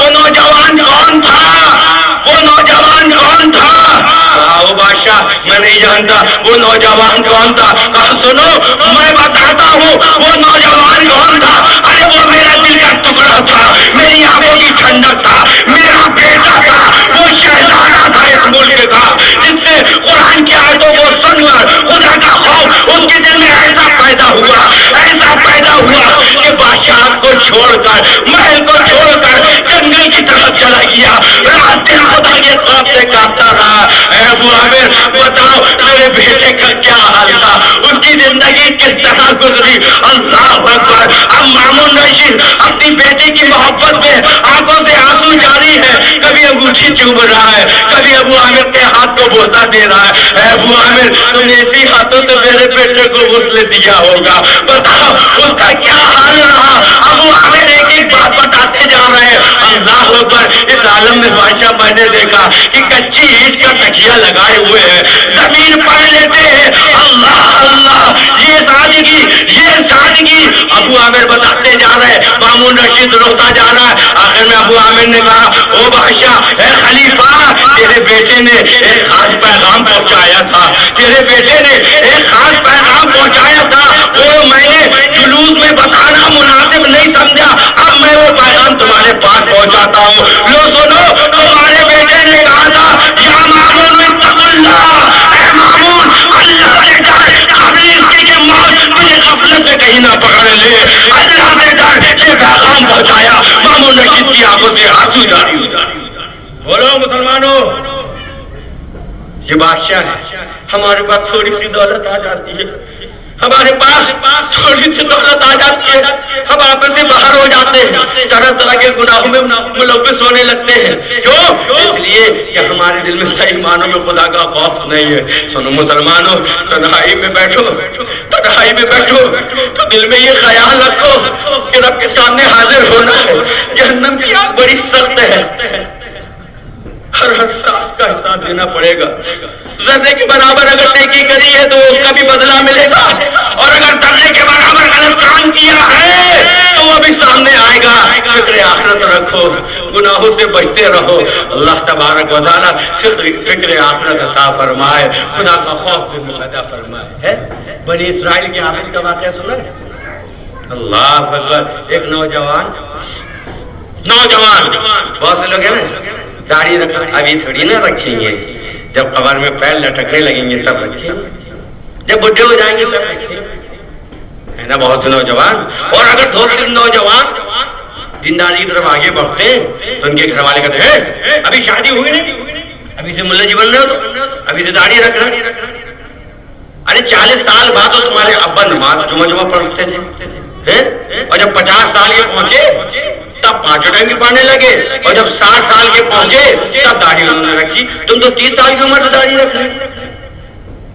وہ نوجوان کون تھا؟ وہ نوجوان کون تھا؟ او بادشاہ میں نہیں جانتا وہ نوجوان کون تھا۔ کہا سنو میں بتاتا ہوں وہ نوجوان کون تھا۔ ارے وہ میرا دل کا ٹکڑا تھا، میری آنکھوں کی ٹھنڈک تھا، میرا بیٹا تھا، وہ شہزادہ تھا اس ملک کا، جس سے قرآن کی آیتوں کو سن کر خدا کا خوف اس کے دل میں ایسا پیدا ہوا کہ بادشاہ کو چھوڑ کر، محل کو چھوڑ کر جنگل کی طرف چلا گیا، رات دن خدا کے خوف سے کاپتا رہا۔ اے ابو عامر بتاؤ میرے بیٹے کا کیا حال تھا، اس کی زندگی کس طرح گزری؟ اللہ اکبر۔ اب مامون رشید اپنی بیٹی کی محبت میں آنکھوں سے آنسو جاری ہے، کبھی انگوٹھی چوم رہا ہے، کبھی ابو عامر کے ہاتھ کو بوسہ دے رہا ہے۔ اے ابو عامر تم نے اسی ہاتھوں سے میرے بیٹے کو غسل دیا ہوگا، بتاؤ اس کا کیا حال رہا؟ ابو عامر ایک بات بتاتے جا رہے ہیں۔ اللہ اکبر۔ اس عالم میں بادشاہ میں نے دیکھا کہ کچی اینٹ کا تکیہ لگائے ہوئے ہیں، زمین پڑھ لیتے ہیں، اللہ اللہ، یہ سادگی۔ ابو عامر بتاتے جا رہے ہیں، مامون رشید روتا جا رہا ہے۔ آخر میں ابو عامر نے کہا، او بادشاہ، اے خلیفہ، تیرے بیٹے نے ایک خاص پیغام پہنچایا تھا، وہ میں نے جلوس میں بتانا مناسب نہیں سمجھا، اب میں وہ پیغام تمہارے پاس پہنچاتا ہوں۔ لو سنو، تمہارے بیٹے نے کہا تھا، یا مامون اتق اللہ، اے مامون اللہ سے ڈر، قبل اس کے کہ موت تجھے غفلت سے کہیں نہ پکڑ لے، اللہ سے ڈر۔ یہ پیغام پہنچایا، مامون رشید کی آنکھوں سے آنسو جاری۔ بولو مسلمانوں، یہ بادشاہ ہے، ہمارے پاس تھوڑی سی دولت آ جاتی ہے، ہمارے پاس تھوڑی سی دولت آ جاتی ہے، ہم آپ سے باہر ہو جاتے ہیں، طرح طرح کے گناہوں میں ملوث ہونے لگتے ہیں۔ کیوں؟ اس لیے کہ ہمارے دل میں صحیح معنوں میں خدا کا خوف نہیں ہے۔ سنو مسلمانوں، تنہائی میں بیٹھو تو دل میں یہ خیال رکھو کہ رب کے سامنے حاضر ہونا ہے، جہنم کی آگ بڑی سخت ہے، ہر سانس کا حساب دینا پڑے گا۔ ذرے کے برابر اگر نیکی کری ہے تو اس کا بھی بدلہ ملے گا، اور اگر ذرے کے برابر غلط کام کیا ہے تو وہ بھی سامنے آئے گا۔ فکر آخرت رکھو، گناہوں سے بچتے رہو، اللہ تبارک و تعالیٰ فکر آخرت عطا فرمائے، خدا کا خوف دل میں پیدا فرمائے۔ بنی اسرائیل کے عابد کا واقعہ سنا ہے؟ اللہ اکبر۔ ایک نوجوان بہت سے لوگ ہیں نا داڑھی رکھا، ابھی تھوڑی نہ رکھیں گے، جب قبر میں پیر لٹکنے لگیں گے تب رکھیں گے، جب بڈھے ہو جائیں گے تب رکھیں گے، ہے نا؟ بہت سے نوجوان، اور اگر دو تین نوجوان دینداری کی طرف آگے بڑھتے ہیں تو ان کے گھر والے کہتے ہیں ابھی شادی ہوئی نہیں، ابھی سے ملا جی بن رہے ہو، تو ابھی سے داڑھی رکھ رہے۔ ارے 40 سال بعد تو تمہارے ابا نماز جمعہ پڑھتے تھے، اور جب 50 سال کے پہنچے تب 5 ٹائم بھی پڑھنے لگے، اور جب 60 سال کے پہنچے تب داڑھی انہوں نے رکھی۔ تم تو 30 سال کی عمر سے داڑھی رکھ رہے۔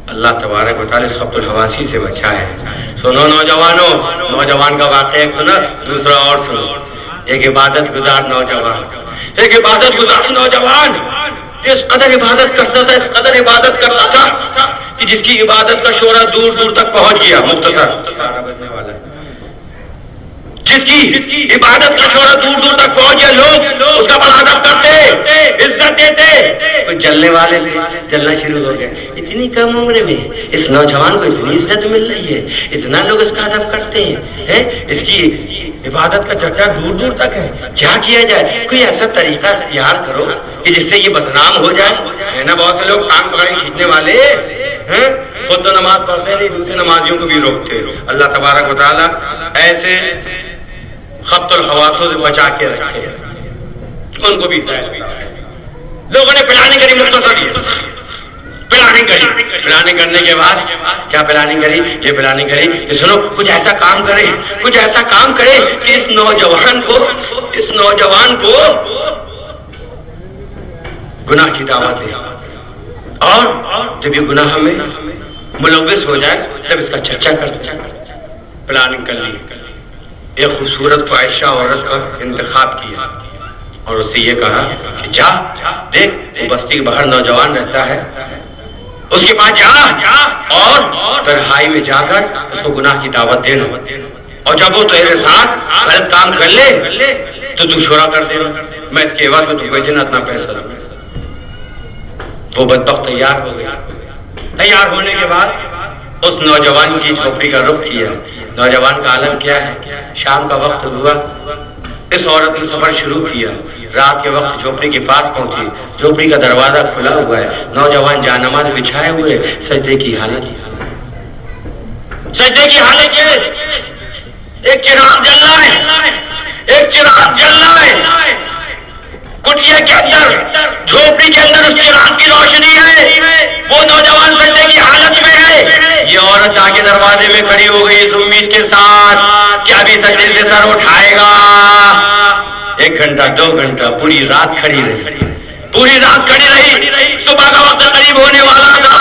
اللہ تبارک و تعالیٰ خبط الحواسی سے بچا ہے. سنو نوجوانوں، نوجوان کا واقعہ ایک سنا، دوسرا اور سنو. ایک عبادت گزار نوجوان، ایک عبادت گزار نوجوان اس قدر عبادت کرتا تھا، اس قدر عبادت کرتا تھا کہ جس کی عبادت کا شعرا دور دور تک پہنچ گیا. مختصر بجنے والا ہے. جس کی عبادت کا شعرا دور دور تک پہنچ گیا، لوگ اس کا بڑا ادب کرتے، عزت دیتے. کچھ جلنے والے تھے، جلنا شروع ہو گیا. اتنی کم عمر میں اس نوجوان کو اتنی عزت مل رہی ہے، اتنا لوگ اس کا ادب کرتے ہیں، اس کی عبادت کا چرچا دور دور تک ہے. کیا کیا جائے؟ کوئی ایسا طریقہ اختیار کرو کہ جس سے یہ بدنام ہو جائے. ہے نا بہت سے لوگ ٹانگ پکڑ کے کھینچنے والے، خود تو نماز پڑھتے نہیں، دوسرے نمازیوں کو بھی روکتے. اللہ تبارک و تعالیٰ ایسے خبط الحواسوں سے بچا کے رکھے. ان کو بھی لوگوں نے پلاننگ کری، مختصر پلاننگ کرنے کے بعد کیا پلاننگ کری؟ یہ پلاننگ کری کہ سنو کچھ ایسا کام کرے، کچھ ایسا کام کرے کہ اس نوجوان کو گناہ کی دعوت دے، اور جب یہ گناہ میں ملوث ہو جائے تب اس کا چرچا کرتے. پلاننگ کر لی، ایک خوبصورت فاحشہ عورت کا انتخاب کیا اور اس سے یہ کہا کہ جا دیکھ، وہ بستی کے باہر نوجوان رہتا ہے، اس کے پاس جا اور تنہائی میں جا کر اس کو گناہ کی دعوت دینا، اور جب وہ تیرے ساتھ غلط کام کر لے تو شورا کر دینا، میں اس کے عوض میں تم کو اتنا پیسہ دوں. وہ بدبخت تیار ہو گیا. تیار ہونے کے بعد اس نوجوان کی جھوپڑی کا رخ کیا. نوجوان کا عالم کیا ہے؟ شام کا وقت ہوا، اس عورت نے سفر شروع کیا. رات کے وقت جھوپڑی کے پاس پہنچی، جھوپڑی کا دروازہ کھلا ہوا ہے. نوجوان جانماز بچھائے ہوئے سجدے کی حالت ایک چراغ جل رہا ہے، ایک چراغ جل رہا ہے. کٹیا کے اندر، جھوپڑی کے اندر اس چراغ کی روشنی ہے. وہ نوجوان سجدے کی حالت میں ہے. یہ عورت آگے دروازے میں کھڑی ہو گئی اس امید کے ساتھ کہ ابھی سجدے سے سر اٹھائے گا. 1 گھنٹہ 2 گھنٹہ پوری رات کھڑی رہی. صبح کا وقت قریب ہونے والا تھا.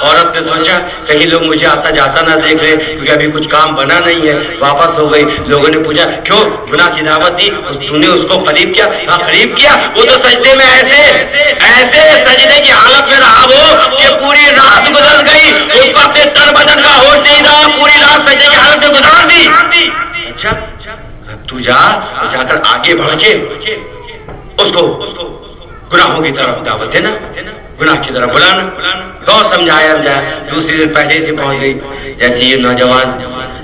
عورت نے سوچا کہیں لوگ مجھے آتا جاتا نہ دیکھ لیں، کیونکہ ابھی کچھ کام بنا نہیں ہے. واپس ہو گئی. لوگوں نے پوچھا کیوں؟ گناہ کی دعوت دی، تو نے اس کو قریب کیا؟ ہاں قریب کیا. وہ تو سجدے میں ایسے سجدے کی حالت میں رہا وہ کہ پوری رات گزر گئی. اس کو اپنے تن بدن کا ہوش نہیں رہا، پوری رات سجدے کی حالت میں گزار دی. اچھا تو جا کر آگے بڑھ کے اس کو گناہوں کی طرف دعوت دینا، گناہ کی طرف بلانا. بہت سمجھایا. دوسری دن پہلے سے پہنچ گئی. جیسے یہ نوجوان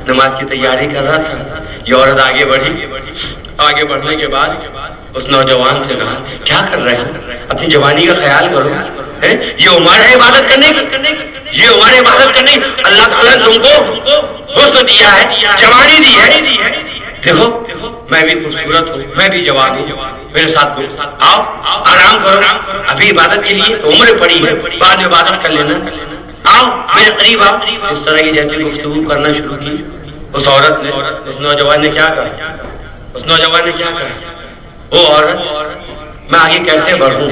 نماز کی تیاری کر رہا تھا، یہ عورت آگے بڑھی. آگے بڑھنے کے بعد اس نوجوان سے کہا کیا کر رہے ہیں؟ اپنی جوانی کا خیال کرو. یہ عمر ہے عبادت کرنے کی، یہ عمر عبادت کرنے. اللہ تعالیٰ نے تم کو حسن دیا ہے، جوانی دی ہے. دیکھو میں بھی خوبصورت ہوں، میں بھی جوان ہوں، میرے ساتھ آؤ آرام کرو. ابھی عبادت کے لیے عمر پڑی ہے، بعد میں عبادت کر لینا. آؤ میرے قریب آؤ. اس طرح کی جیسے گفتگو کرنا شروع کی اس عورت نے. اس نوجوان نے کیا کہا؟ وہ عورت میں آگے کیسے بڑھوں،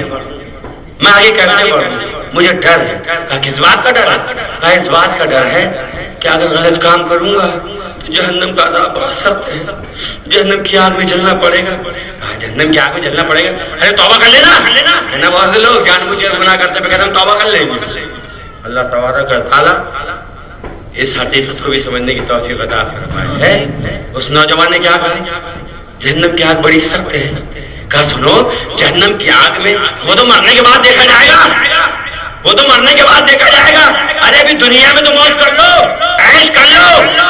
مجھے ڈر ہے. کہا کس بات کا ڈر ہے؟ کہا اس بات کا ڈر ہے کہ اگر غلط کام کروں گا تو جہنم کا عذاب بہت سخت ہے، جہنم کی آگ میں جلنا پڑے گا. کہا جہنم کی آگ میں جلنا پڑے گا؟ ارے توبہ کر لینا. ہے نا بہت سے لوگ جان بوجھ کر گناہ کرتے پہ کہتے ہیں توبہ کر لیں گے. اللہ تبارک و تعالیٰ اس حقیقت کو بھی سمجھنے کی توفیق عطا فرمائے ہے. اس نوجوان نے کیا کہا؟ جہنم کی آگ بڑی سخت ہے. کہا سنو جہنم کی آگ میں وہ تو مرنے کے بعد دیکھا جائے گا، وہ تو مرنے کے بعد دیکھا جائے گا. ارے ابھی دنیا میں تو موج کر لو، عیش کر لو.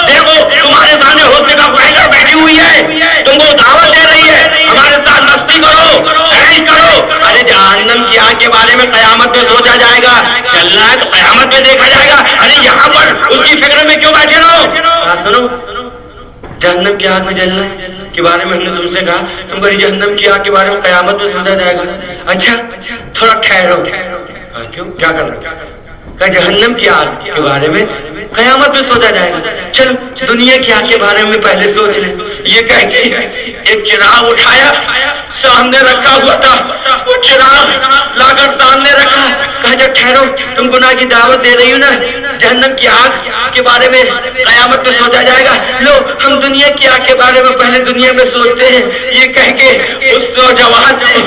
دیکھو تمہارے سامنے ہوتے کا فائدہ بیٹھی ہوئی ہے، تم کو دعوت دے رہی ہے، ہمارے ساتھ مستی کرو، عیش کرو. ارے جہنم کی آگ کے بارے میں قیامت میں سوچا جائے گا، چلنا ہے تو قیامت میں دیکھا جائے گا. ارے یہاں پر اس کی فکر میں کیوں بیٹھے رہو؟ سنو جہنم کی آگ میں جلنا کے بارے میں ہم نے تم سے کہا، تم کہی جہنم کی آگ کے بارے میں قیامت میں سوچا جائے گا. اچھا تھوڑا ٹھہرو. کیوں کیا کر رہا؟ کہ جہنم کی آگ کے بارے میں قیامت میں سوچا جائے گا. چلو دنیا کی آگ کے بارے میں پہلے سوچ لیں. یہ کہہ کے ایک چراغ اٹھایا سامنے رکھا ہوا تھا، وہ چراغ لا کر سامنے رکھا، کہا جب ٹھہرو، تم گناہ کی دعوت دے رہی ہو نا، جہنم کی آگ کے بارے میں قیامت میں سوچا جائے گا، لو ہم دنیا کی آگ کے بارے میں پہلے دنیا میں سوچتے ہیں۔ یہ کہہ کے اس نوجوان نے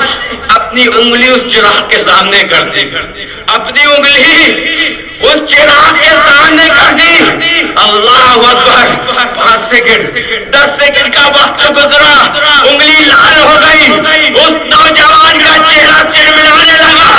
اپنی انگلی اس چراغ کے سامنے کر دی، اپنی انگلی اس چراغ کے سامنے کر دی۔ اللہ اکبر، 5 سیکنڈ 10 سیکنڈ کا وقت گزرا، انگلی لال ہو گئی، اس نوجوان کا چہرہ چرمرانے لگا،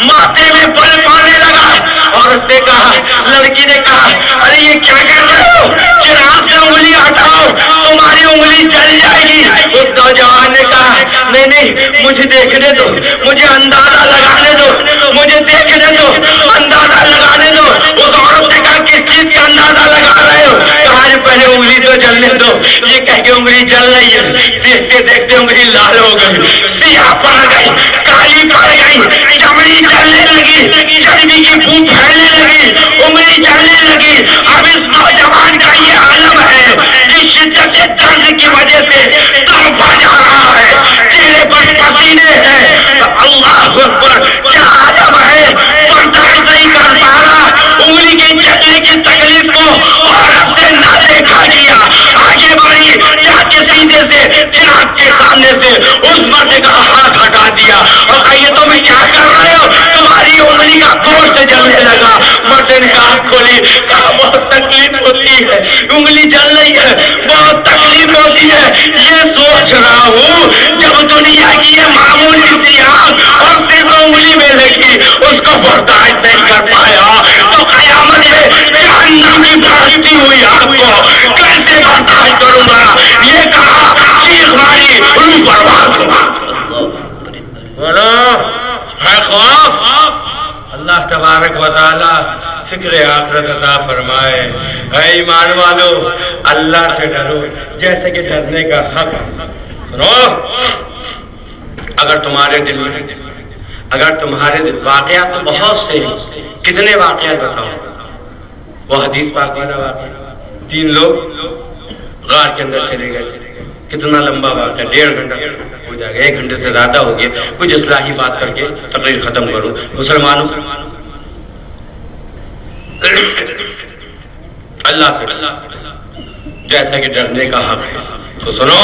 ماتھے میں بل پانے لگا، اور اس نے کہا، لڑکی نے کہا، ارے یہ کیا کر رہے ہو، چراغ سے انگلی ہٹاؤ، تمہاری انگلی جل جائے گی۔ اس نوجوان نے کہا، نہیں نہیں، مجھے دیکھنے دو، مجھے اندازہ لگانے دو، مجھے دیکھنے دو، اندازہ لگانے دو۔ اس عورت نے کہا، کس چیز کا اندازہ لگا رہے ہو؟ کہا، پہلے انگلی تو جلنے دو۔ یہ کہہ کے انگلی جل رہی ہے، دیکھتے دیکھتے انگلی لال ہو گئی، سیاہ پڑ گئی، کالی پڑ گئی، چمڑی جلنے لگی، چربی کی بو پھیلنے لگی، انگلی جلنے لگی۔ اب اس نوجوان کا یہ عالم ہے کہ شدت درد کی وجہ سے تڑپا جا رہا ہے، چہرے پر پسینے ہیں۔ اللہ اکبر، کیا عالم ہے، برداشت نہیں کر پا رہا، انگلی کی چلنے کی تکلیف کو عورت سے نہ دیکھا گیا، آگے بڑھی، جا کے سیدھے سے چراغ کے سامنے سے اس مرد کا ہاتھ ہٹا دیا اور کہا، یہ تم کیا کر رہے ہو، تمہاری انگلی کا گوشت جلنے لگا۔ مرد نے آنکھ کھولی، کہا، بہت تکلیف ہوتی ہے، انگلی جل رہی ہے، بہت تکلیف ہوتی ہے، یہ سوچ رہا ہوں جب دنیا کی یہ معمولی سی آگ اور صرف انگلی میں لگی، اس کو برداشت نہیں کر پایا، تو قیامت میں جہنم کی بھڑکتی ہوئی آگ کو کیسے برداشت کروں گا؟ یہ کہا، چیخ ماری، روح برباد ہوا۔ ہے خوف، اللہ تبارک و تعالی فکر آخرت عطا فرمائے۔ اے ایمان والو، اللہ سے ڈرو جیسے کہ ڈرنے کا حق۔ سنو، اگر تمہارے دل واقعات تو بہت سے، کتنے واقعات بتاؤں؟ وہ حدیث پاک والا واقعہ، 3 لوگ غار کے اندر چلے گئے تھے، کتنا لمبا واقعہ، 1.5 گھنٹہ ہو جائے گا، 1 گھنٹے سے زیادہ ہو گیا، کچھ اصلاحی بات کر کے تقریر ختم کروں۔ مسلمانوں، اللہ سے جیسا کہ ڈرنے کا حق ہے، تو سنو،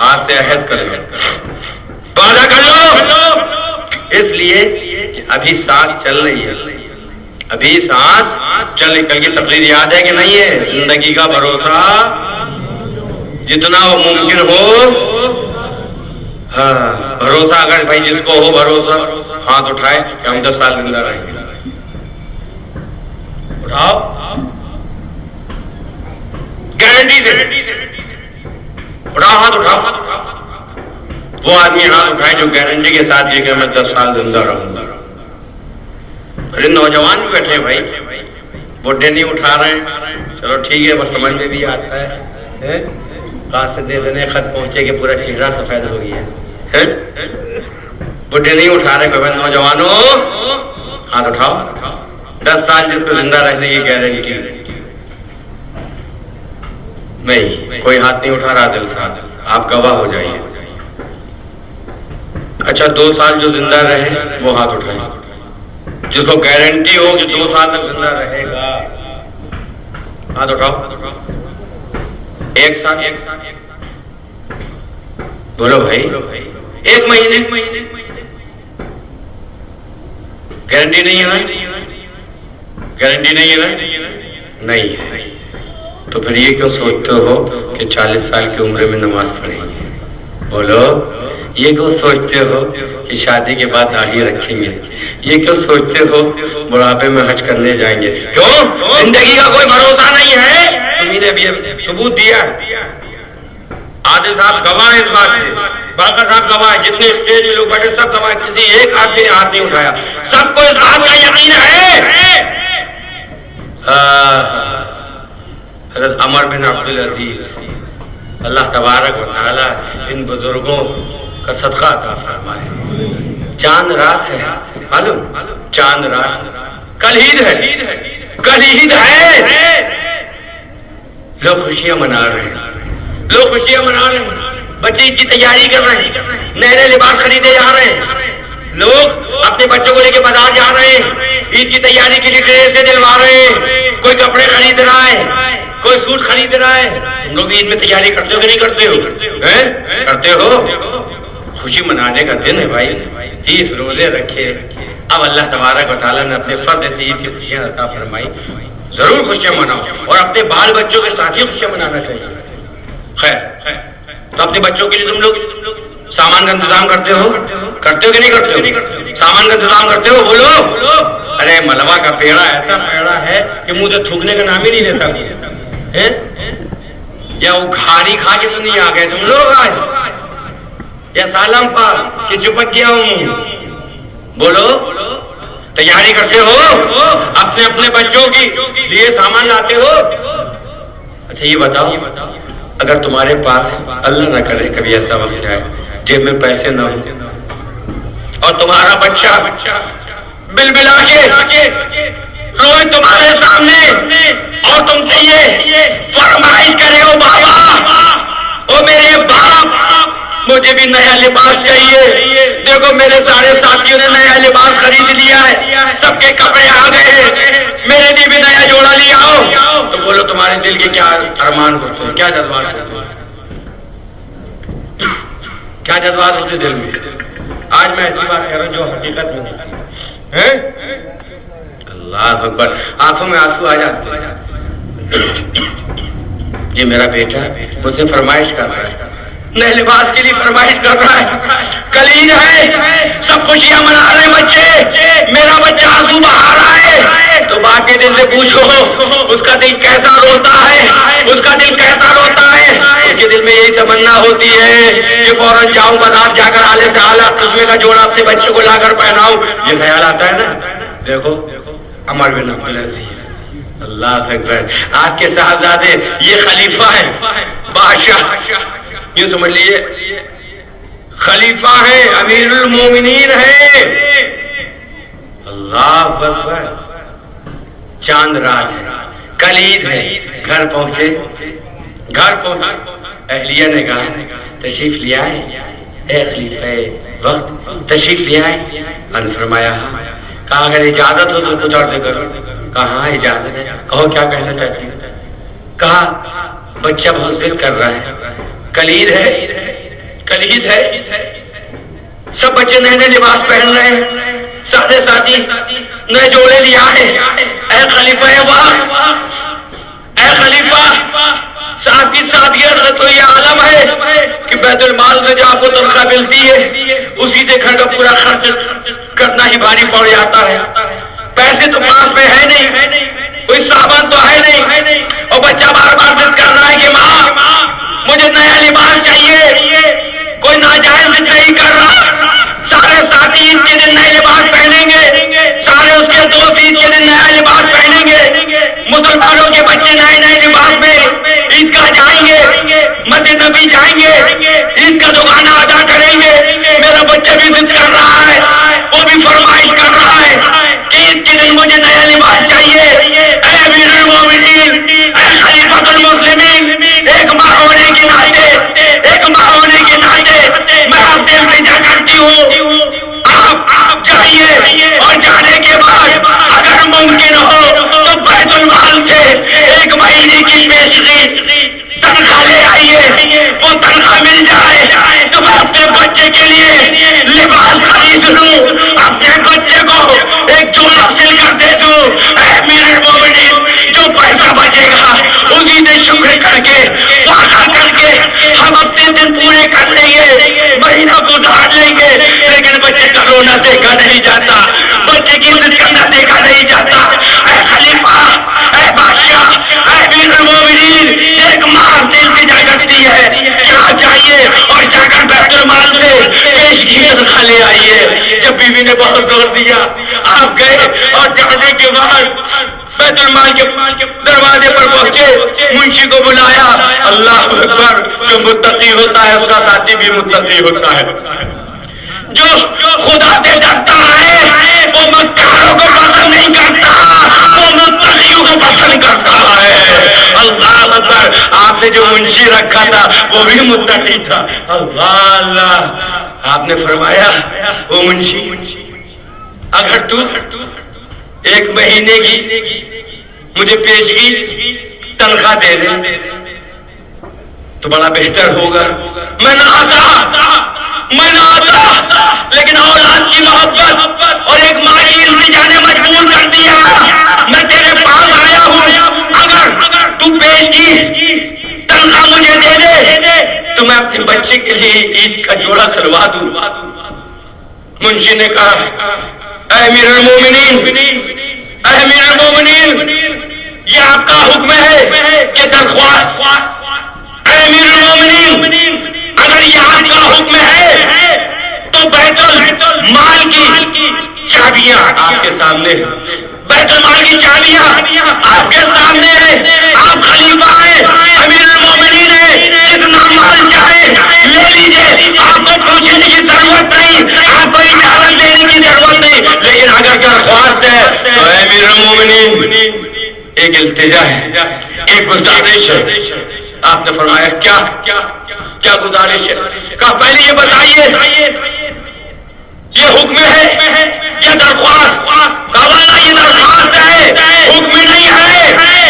آج سے عہد کریں، وعدہ کر لو، اس لیے کہ ابھی سانس چل رہی ہے، ابھی سانس چل رہی۔ کل کی تقریر یاد ہے کہ نہیں ہے؟ زندگی کا بھروسہ جتنا وہ ممکن ہو، ہاں بھروسہ، اگر بھائی جس کو ہو بھروسہ ہاتھ اٹھائے کہ ہم 10 سال زندہ رہیں گے، اٹھاؤ، گارنٹی سے اٹھاؤ، ہاتھ اٹھاؤ۔ وہ آدمی ہاتھ اٹھائے جو گارنٹی کے ساتھ یہ کہ میں 10 سال زندہ رہوں گا۔ ارے نوجوان بھی بیٹھے ہیں بھائی، بوڑھے نہیں اٹھا رہے ہیں، چلو ٹھیک ہے، بس سمجھ میں بھی آتا ہے، کہاں سے دے دینے خط پہنچے کہ پورا چہرہ سفید ہو گیا ہے، بوڑھے نہیں اٹھا رہے، کہ نوجوانوں ہاتھ اٹھاؤ، 10 سال جس کو زندہ رہنے کی گارنٹی نہیں، کوئی ہاتھ نہیں اٹھا رہا دل سے، آپ گواہ ہو جائیے۔ اچھا 2 سال جو زندہ رہے وہ ہاتھ اٹھائے، جس کو گارنٹی ہو کہ 2 سال تک زندہ رہے گا، ہاتھ اٹھاؤ۔ 1 سال، بولو بھائی، 1 مہینے، گارنٹی نہیں ہے نا، گارنٹی نہیں ہے نا، نہیں ہے، تو پھر یہ کیوں سوچتے ہو کہ 40 سال کی عمر میں نماز پڑھیں گے؟ بولو، یہ کیوں سوچتے ہو کہ شادی کے بعد داڑھی رکھیں گے؟ یہ کیوں سوچتے ہو بڑھاپے میں حج کرنے جائیں گے؟ کیوں؟ زندگی کا کوئی بھروسہ نہیں ہے۔ تمہیں نے بھی ثبوت دیا، عادل صاحب گواہ اس بات سے، باقر صاحب گواہ، جتنے اسٹیج میں لوگ بیٹھے سب گواہ، کسی ایک آدمی نے ہاتھ نہیں اٹھایا، سب کو اس بات کا یقین ہے۔ حضرت عمر بن عبد العزیز، اللہ تبارک و تعالی ان بزرگوں کا صدقہ عطا فرمائے۔ چاند رات ہے، معلوم؟ چاند رات، کل عید ہے، کل عید ہے، لوگ خوشیاں منا رہے ہیں، لوگ خوشیاں منا رہے ہیں، بچے عید کی تیاری کر رہے ہیں، نئے نئے لباس خریدے جا رہے ہیں، لوگ اپنے بچوں کو لے کے بازار جا رہے ہیں، عید کی تیاری کے لیے ڈریسیں دلوا رہے ہیں، کوئی کپڑے خرید رہا ہے، کوئی سوٹ خرید رہا ہے. تم لوگ عید میں تیاری کرتے ہو کہ نہیں کرتے ہو؟ کرتے ہو. خوشی منانے کا دن ہے بھائی، 30 روزے رکھے. اب اللہ تبارک و تعالیٰ نے اپنے فضل سے عید کی خوشیاں عطا فرمائی، ضرور خوشیاں مناؤ اور اپنے بال بچوں کے ساتھ ہی خوشیاں منانا چاہیے. خیر، تو اپنے بچوں کے لیے تم لوگ سامان کا انتظام کرتے ہو کہ نہیں کرتے ہو؟ سامان کا انتظام کرتے ہو؟ بولو. ارے ملوا کا پیڑا ایسا پیڑا ہے کہ منہ سے تھوکنے کا نام ہی نہیں لیتا. یا وہ کھاری کھا کے تو نہیں آ گئے تم لوگ آج، یا سالم پا کہ چپک گیا ہوں. بولو، تیاری کرتے ہو؟ اپنے اپنے بچوں کی لیے سامان لاتے ہو؟ اچھا یہ بتاؤ، اگر تمہارے پاس اللہ نہ کرے کبھی ایسا وقت آئے جیب میں پیسے نہ ہو اور تمہارا بچہ بل بلا کے روئے تمہارے سامنے اور تم سے یہ فرمائش کرے، ہو بابا، او میرے باپ، مجھے بھی نیا لباس چاہیے. دیکھو میرے سارے ساتھیوں نے نیا لباس خرید لیا ہے، سب کے کپڑے آ گئے ہیں، میرے لیے بھی نیا جوڑا لے آؤ. تو بولو تمہارے دل کے کیا ارمان ہوتے ہیں، کیا جذبات ہوتے ہیں، کیا جذبات ہوتے دل میں؟ آج میں ایسی بات کہہ رہا ہوں جو حقیقت میں نہیں. اللہ اکبر، آنکھوں میں آنسو آ جاتے ہیں. یہ میرا بیٹا مجھ سے فرمائش کر رہا ہے، نئے لباس کے لیے فرمائش کر رہا ہے، کلید ہے، سب خوشیاں منا رہے ہیں بچے، میرا بچہ آنسو بہا رہا ہے. تو باپ کے دل سے پوچھو اس کا دل کیسا روتا ہے، اس کا دل کیسا روتا ہے. اس کے دل میں یہی تمنا ہوتی ہے کہ فوراً جاؤں بازار جا کر اعلی سے اعلیٰ قسمے کا جوڑا اپنے بچوں کو لا کر پہناؤں. یہ خیال آتا ہے نا. دیکھو عمر بن عبدالعزیز، اللہ اکبر، آپ کے صاحبزادے، یہ خلیفہ ہے، بادشاہ، یوں سمجھ لیجیے خلیفہ ہے، امیر المومنین ہے. اللہ اکبر، چاند رات ہے، کلید ہے. گھر پہنچے، اہلیہ نے کہا تشریف لے آئے، اے خلیفہ وقت تشریف لے آئے. فرمایا کہا اگر اجازت ہو تو کچھ عرض کرو. کہا ہاں اجازت ہے، کہو کیا کہنا چاہتی ہو. کہا بچہ بہت ضد کر رہا ہے، کلید ہے، سب بچے نئے نئے لباس پہن رہے ہیں، سارے ساتھی نئے جوڑے لیا ہے. اے خلیفہ صاحب کی سادگیت تو یہ عالم ہے کہ بیت المال سے جو آپ کو تنخواہ ملتی ہے اسی سے گھر کا پورا خرچ کرنا ہی بھاری پڑ جاتا ہے. پیسے تو پاس میں ہے نہیں، کوئی سامان تو ہے نہیں، اور بچہ بار بار ضد کر رہا ہے کہ ماں مجھے نیا لباس چاہیے. کوئی ناجائز ضد نہیں کر رہا. سارے ساتھی عید کے دن نئے لباس پہنیں گے، سارے اس کے دوست عید کے دن نیا لباس پہنیں گے. مسلمانوں کے بچے نئے نئے لباس میں عیدگاہ جائیں گے، مسجد نبی جائیں گے، عید کا دکانہ ادا کریں گے. میرا بچہ بھی ضد کر رہا ہے، وہ بھی فرمائش کر رہا ہے کہ عید کے دن مجھے نیا لباس چاہیے. اے امیر المومنین، اے خلیفۃ المسلمین، ایک ماں ہونے کے ناطے میں آپ سے التجا کرتی ہوں، آپ جائیے اور جانے کے بعد اگر ممکن ہو تو بیت المال سے 1 مہینے کی پیشگی تنخواہ لے آئیے. وہ تنخواہ مل جائے تو میں اپنے بچے کے لیے لباس خرید لوں، اپنے بچے کو ایک جوڑا سل کر دے دوں. اے امیر المومنین، جو پیسہ بچے گا اسی سے شکر کر کے وعدہ کر کے ہم اپنے دن پورے کر لیں گے، مہینہ گزار لیں گے. لیکن بچے کا رونا دیکھا نہیں جاتا، بچے کی عزت کرنا دیکھا نہیں جاتا. اے خلیفہ، اے بادشاہ، اے امیر المومنین، ایک ماں دل سے جا کرتی ہے کہ آپ جائیے اور جا کر بیت المال سے پیشگی تنخواہ لے آئیے. جب بیوی نے بہت زور دیا، آپ گئے اور جانے کے بعد بیت المال کے دروازے پر پہنچے، منشی کو بلایا. اللہ اکبر، جو متقی ہوتا ہے اس کا ساتھی بھی متقی ہوتا ہے. جو خدا سے ڈرتا ہے وہ مکاروں کو پسند نہیں کرتا، وہ متقیوں کو پسند کرتا ہے. اللہ اکبر، آپ نے جو منشی رکھا تھا وہ بھی متقی تھا. اللہ اللہ، آپ نے فرمایا وہ منشی اگر تو 1 مہینے کی مجھے پیشگی تنخواہ دے دے تو بڑا بہتر ہوگا. میں نہ آتا لیکن اولاد کی محبت اور ایک ماں کی التجا نے مجبور کر دیا. میں تیرے پاس آیا ہوں. اگر تو پیشگی تنخواہ مجھے دے دے تو میں اپنے بچے کے لیے عید کا جوڑا سلوا دوں. منشی نے کہا اے امیر المومنین یہ آپ کا حکم ہے کہ درخواست. اے امیر المومنین اگر یہ آپ کا حکم ہے تو بیت المال کی چابیاں آپ کے سامنے. بیت المال کی چابیاں آپ کے سامنے ہیں. آپ خلیفہ ہیں, امیر المومنین ہیں, جتنا مال چاہے لے لیجیے. آپ کو پوچھنے کی ضرورت نہیں, آپ کو اجازت دینے کی ضرورت نہیں. لیکن اگر درخواست ہے تو امیر المومنین ایک التجا ہے, ایک گزارش ہے. آپ نے فرمایا کیا گزارش ہے؟ کہا پہلے یہ بتائیے یہ حکم ہے یا درخواست؟ کہا واللہ یہ درخواست ہے, حکم نہیں ہے,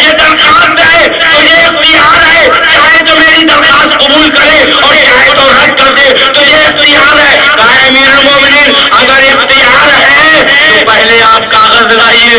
یہ درخواست ہے. تو یہ اختیار ہے, چاہے تو میری درخواست قبول کرے اور چاہے تو رد کر دے, تو یہ اختیار ہے. کہا امیر المومنین اگر اختیار ہے تو پہلے آپ کاغذ لائیے,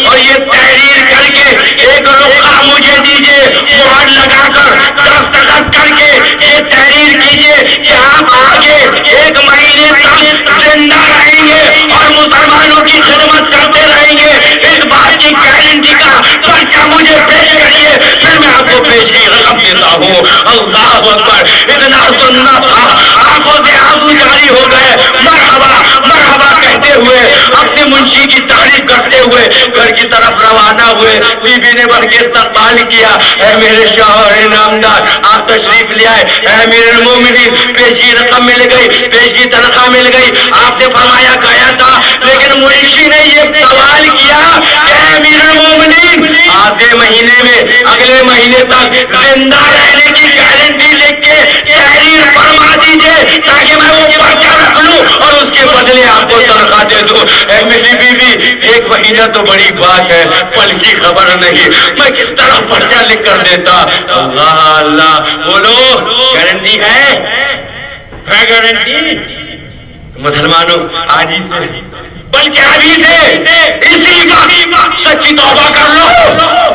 اور یہ تحریر کر کے ایک رخصہ مجھے دیجیے, مہر لگا کر دستخط کر کے یہ تحریر کیجیے کہ آپ آگے 1 مہینے تک زندہ رہیں گے اور مسلمانوں کی خدمت کرتے رہیں گے. اس بات کی گارنٹی کا پرچہ مجھے پیش کریے, پھر میں آپ کو پیشگی رقم دیتا ہوں. اللہ اکبر, اتنا سننا تھا آنکھوں سے آنسو جاری ہو گئے. مرحبا کہتے ہوئے اپنے منشی کی تعریف کرتے ہوئے گھر کی طرف روانہ ہوئے. بی بی نے بڑھ کے استقبال کیا. اے میرے شوہر نامدار, آپ تشریف لے آئے. اے امیر المومنین پیشگی رقم مل گئی, پیشگی تنخواہ مل گئی. آپ نے فرمایا گیا تھا, لیکن منشی نے یہ سوال کیا کہ امیر المومنین آدھے مہینے میں اگلے مہینے تک زندہ رہنے کی گارنٹی لکھ کے تحریر فرما دیجیے تاکہ میں وہ پرچہ رکھ لوں اور اس کے بدلے آپ کو تنخواہ دے دوں. اے میری بیوی 1 مہینہ تو بڑی بات ہے, پل کی خبر نہیں, میں کس طرح پرچہ لکھ کر دیتا. اللہ بولو گارنٹی ہے گارنٹی. مسلمانوں آج ہی سے بلکہ ابھی سے اسی وقت سچی توبہ کر لو,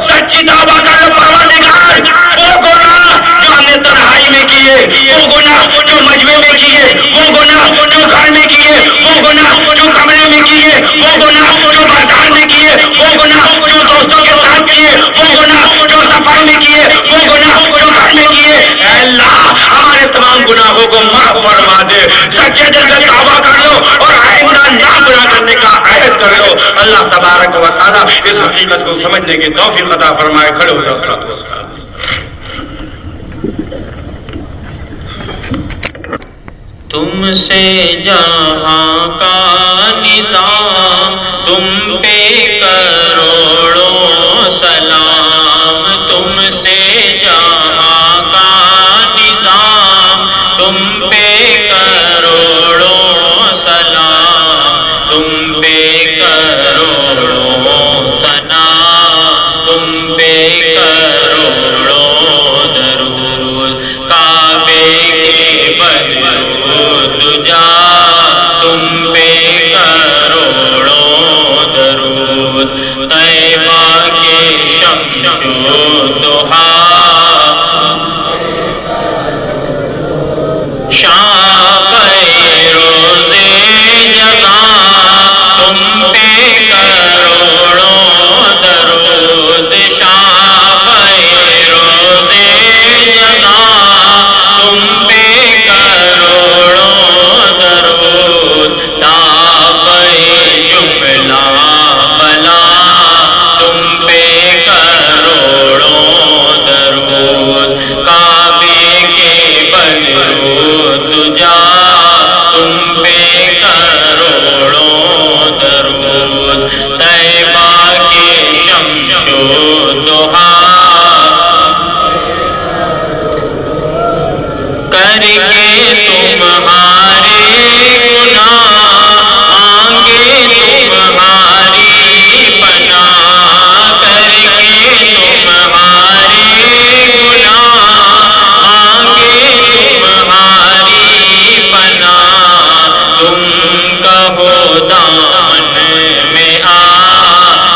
سچی توبہ کر لو. پروردگار وہ گناہ جو ہم نے تنہائی میں کیے, وہ گناہ جو مجمع میں کیے, وہ گناہ جو گھر میں کیے, وہ گناہ جو کمرے میں کیے, وہ گناہ جو بازار میں کیے, وہ گناہ جو دوستوں کے ساتھ کیے, وہ گناہ جو سفر میں کیے, وہ گناہ جو گھر میں کیے. اے اللہ ہمارے تمام گناہوں کو معاف فرما دے. سچے دل سے توبہ کر لو اور آئندہ نہ گناہ کرنے کا عہد کر لو. اللہ تبارک و تعالیٰ اس حقیقت کو سمجھنے کی توفیق عطا فرمائے. کھڑے ہو جاؤ. تم سے جہاں کا نظام, تم پہ کروڑوں سلام. تم سے جہاں کا نظام, تم پہ کروڑوں سلام. تم پہ کروڑوں ثنا, تم پہ کروڑوں درود. کعبے کے بدرود تجا, تم پہ کروڑوں درود. طیبہ کے شمس و ضحا, شام روز جزا, تم پہ کروڑوں درود. شام روز جزا, تم پہ کروڑوں درود. داغ جملہ بلا, تم پہ کروڑوں درود. کعبے کے بدرود تجا, تم پہ کروڑوں درود. طیبہ کے شمس و ضحا, کر کے تمہارے گناہ مانگے تمہاری پناہ کر کے تمہارے گناہ مانگے تمہاری پناہ تم کہو دامن میں آ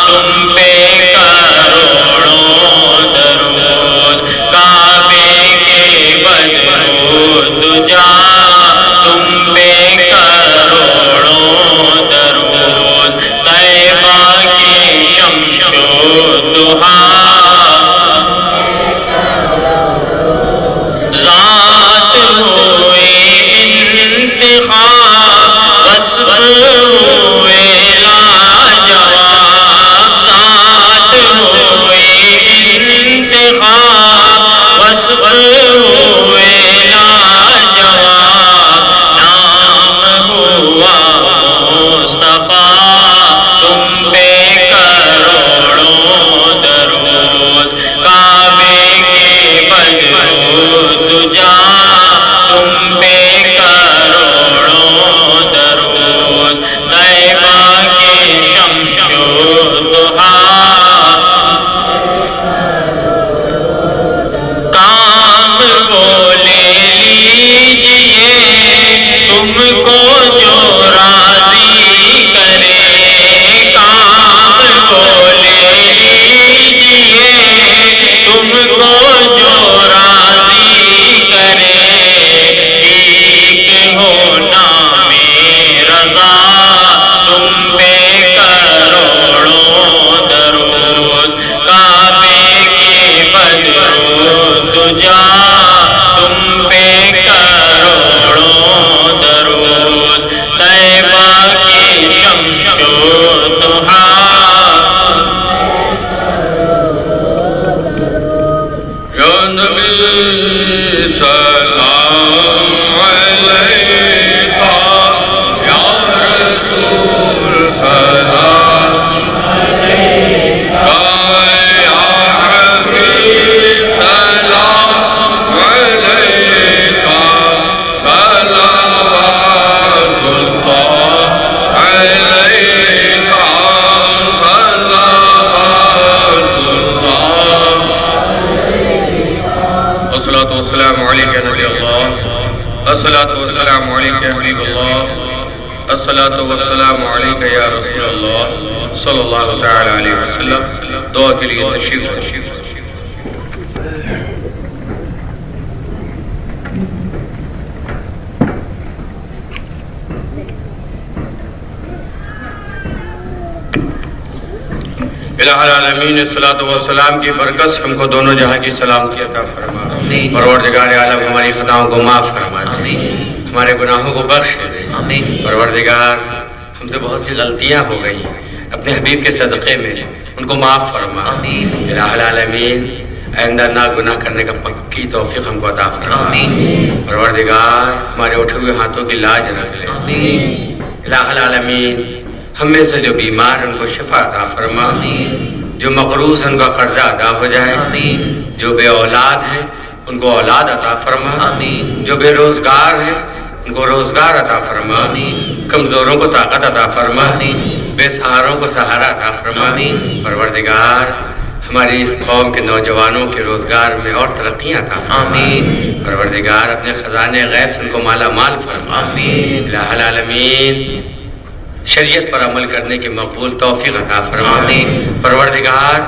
تم پہ کروڑوں درود کعبے کے بدرود جا تم پہ کروڑوں درود طیبہ کی شمس و ضحیٰ ذات ہوئے انتخاب وصف ہوئے لاجواب ذات ہوئے انتخاب وصف ہوئے لاجواب نام ہوا مصطفیٰ تم پہ کروڑوں درود کعبے کے بدرود جا تم پہ کروڑوں درود طیبہ کی شمس و ضحیٰ کام وہ لے لیجئے تم کو جو راضی کرے کام وہ لے لیجئے تم کو جو راضی کرے ٹھیک ہو نام رضا تم پہ کروڑوں درود کعبے کے بدرود جا تم پہ کروڑوں درود طیبہ کی شمس و ضحیٰ یا نبی سلام علیکہ یا رسول سلام علیکہ یا حبیب سلام علیکہ صلوات اللہ علیکہ صلوات اللہ الصلاة والسلام عليك يا نبي الله الصلاة والسلام عليك يا حبيب الله الصلاة والسلام عليك يا رسول الله صلى الله تعالى عليه وسلم دعا کے لیے تشریف رکھیے الہ العالمین الصلاۃ والسلام کی برکت سے ہم کو دونوں جہاں کی سلامتی عطا فرما پروردگار عالم ہماری خطاؤں کو معاف فرما دے ہمارے گناہوں کو بخش دے پروردگار ہم سے بہت سی غلطیاں ہو گئی اپنے حبیب کے صدقے میں ان کو معاف فرما الہ العالمین آئندہ نہ گناہ کرنے کا پکی توفیق ہم کو عطا فرما پروردگار ہمارے اٹھے ہوئے ہاتھوں کی لاج رکھ لے الہ العالمین ہم میں سے جو بیمار ان کو شفا عطا فرما جو مقروض ان کا قرضہ ادا ہو جائے جو بے اولاد ہے ان کو اولاد عطا فرما جو بے روزگار ہے ان کو روزگار عطا فرما کمزوروں کو طاقت عطا فرما بے سہاروں کو سہارا عطا فرما پروردگار ہماری اس قوم کے نوجوانوں کے روزگار میں اور ترقیاں عطا فرما پروردگار اپنے خزانے غیب سے ان کو مالا مال فرما الہ العالمین شریعت پر عمل کرنے کی مقبول توفیق عطا فرما پروردگار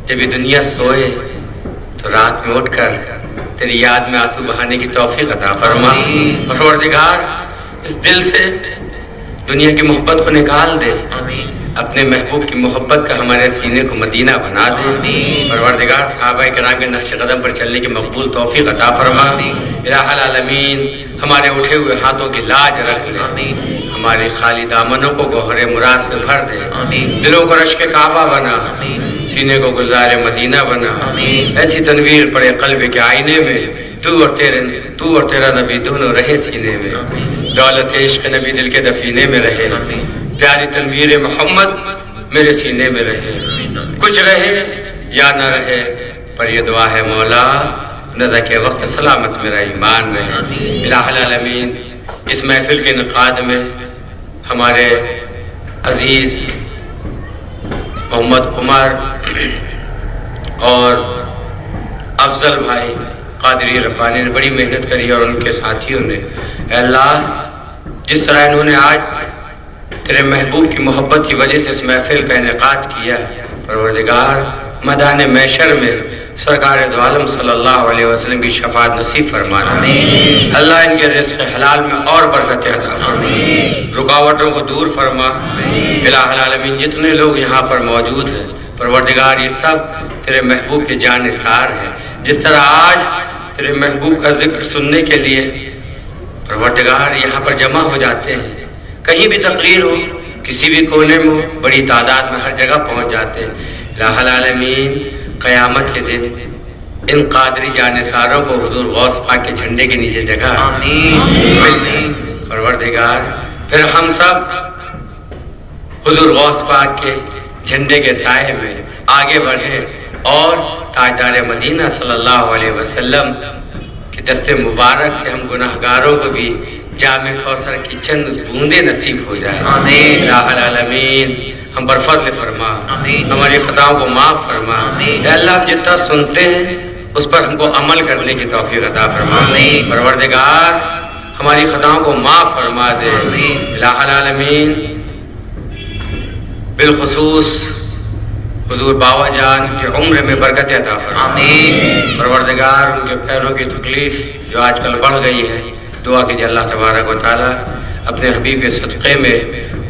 جب یہ دنیا سوئے تو رات میں اٹھ کر تیری یاد میں آنسو بہانے کی توفیق عطا فرما پروردگار اس دل سے دنیا کی محبت کو نکال دے اپنے محبوب کی محبت کا ہمارے سینے کو مدینہ بنا دے پروردگار صحابہ کرام کے نقش قدم پر چلنے کی مقبول توفیق عطا فرما الہ العالمین ہمارے اٹھے ہوئے ہاتھوں کی لاج رکھ لے ہماری خالی دامنوں کو گوہر مراد سے بھر دے دلوں کو رشک کعبہ بنا سینے کو گلزار مدینہ بنا ایسی تنویر پڑے قلب کے آئینے میں تو اور تیرا نبی دونوں رہے سینے میں دولت عشق نبی دل کے دفینے میں رہے پیاری تنویر محمد میرے سینے میں رہے کچھ رہے یا نہ رہے پر یہ دعا ہے مولا نظر کے وقت سلامت میرا ایمان رہے. الہ العالمین اس محفل کے انعقاد میں ہمارے عزیز محمد عمر اور افضل بھائی قادری ربانی نے بڑی محنت کری اور ان کے ساتھیوں نے. اے اللہ جس طرح انہوں نے آج تیرے محبوب کی محبت کی وجہ سے اس محفل کا انعقاد کیا، پروردگار میدان محشر میں سرکار دو عالم صلی اللہ علیہ وسلم کی شفاعت نصیب فرمانا. اللہ ان کے رزق حلال میں اور برکت عطا فرما، رکاوٹوں کو دور فرما. الہ العالمین جتنے لوگ یہاں پر موجود ہیں پروردگار یہ سب تیرے محبوب کے جانثار ہیں. جس طرح آج تیرے محبوب کا ذکر سننے کے لیے پروردگار یہاں پر جمع ہو جاتے ہیں، کہیں بھی تقریر ہو کسی بھی کونے میں ہو بڑی تعداد میں ہر جگہ پہنچ جاتے ہیں. الہ العالمین قیامت کے دن ان قادری جانثاروں کو حضور غوث پاک کے جھنڈے کے نیچے جگہ پروردگار پھر ہم سب حضور غوث پاک کے جھنڈے کے سائے میں آگے بڑھیں اور تاجدار مدینہ صلی اللہ علیہ وسلم کے دست مبارک سے ہم گناہگاروں کو بھی جام کوثر کی چند بوندیں نصیب ہو جائے. الہ العالمین ہم پر فضل فرما، ہماری خطاؤں کو معاف فرما. اے اللہ جتنا سنتے ہیں اس پر ہم کو عمل کرنے کی توفیق عطا فرما. پروردگار ہماری خطاؤں کو معاف فرما دے. الہ العالمین بالخصوص حضور بابا جان کی عمر میں برکت عطا فرما. پروردگار ان کے پیروں کی تکلیف جو آج کل بڑھ گئی ہے دعا کیجیے اللہ تبارک و تعالی اپنے حبیب کے صدقے میں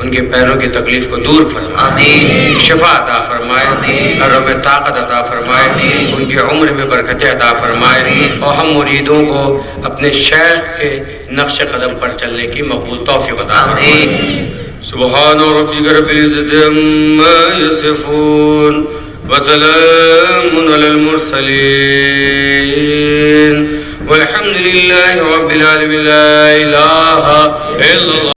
ان کے پیروں کی تکلیف کو دور فرمائے، شفا عطا فرمائے، گھروں میں طاقت عطا فرمائے، ان کی عمر میں برکت عطا فرمائے اور ہم مریدوں کو اپنے شیخ کے نقش قدم پر چلنے کی مقبول توفیق عطا فرمائے. سبحان ربک رب العزة عما یصفون وسلام علی المرسلین والحمد للہ رب العالمین. لا الہ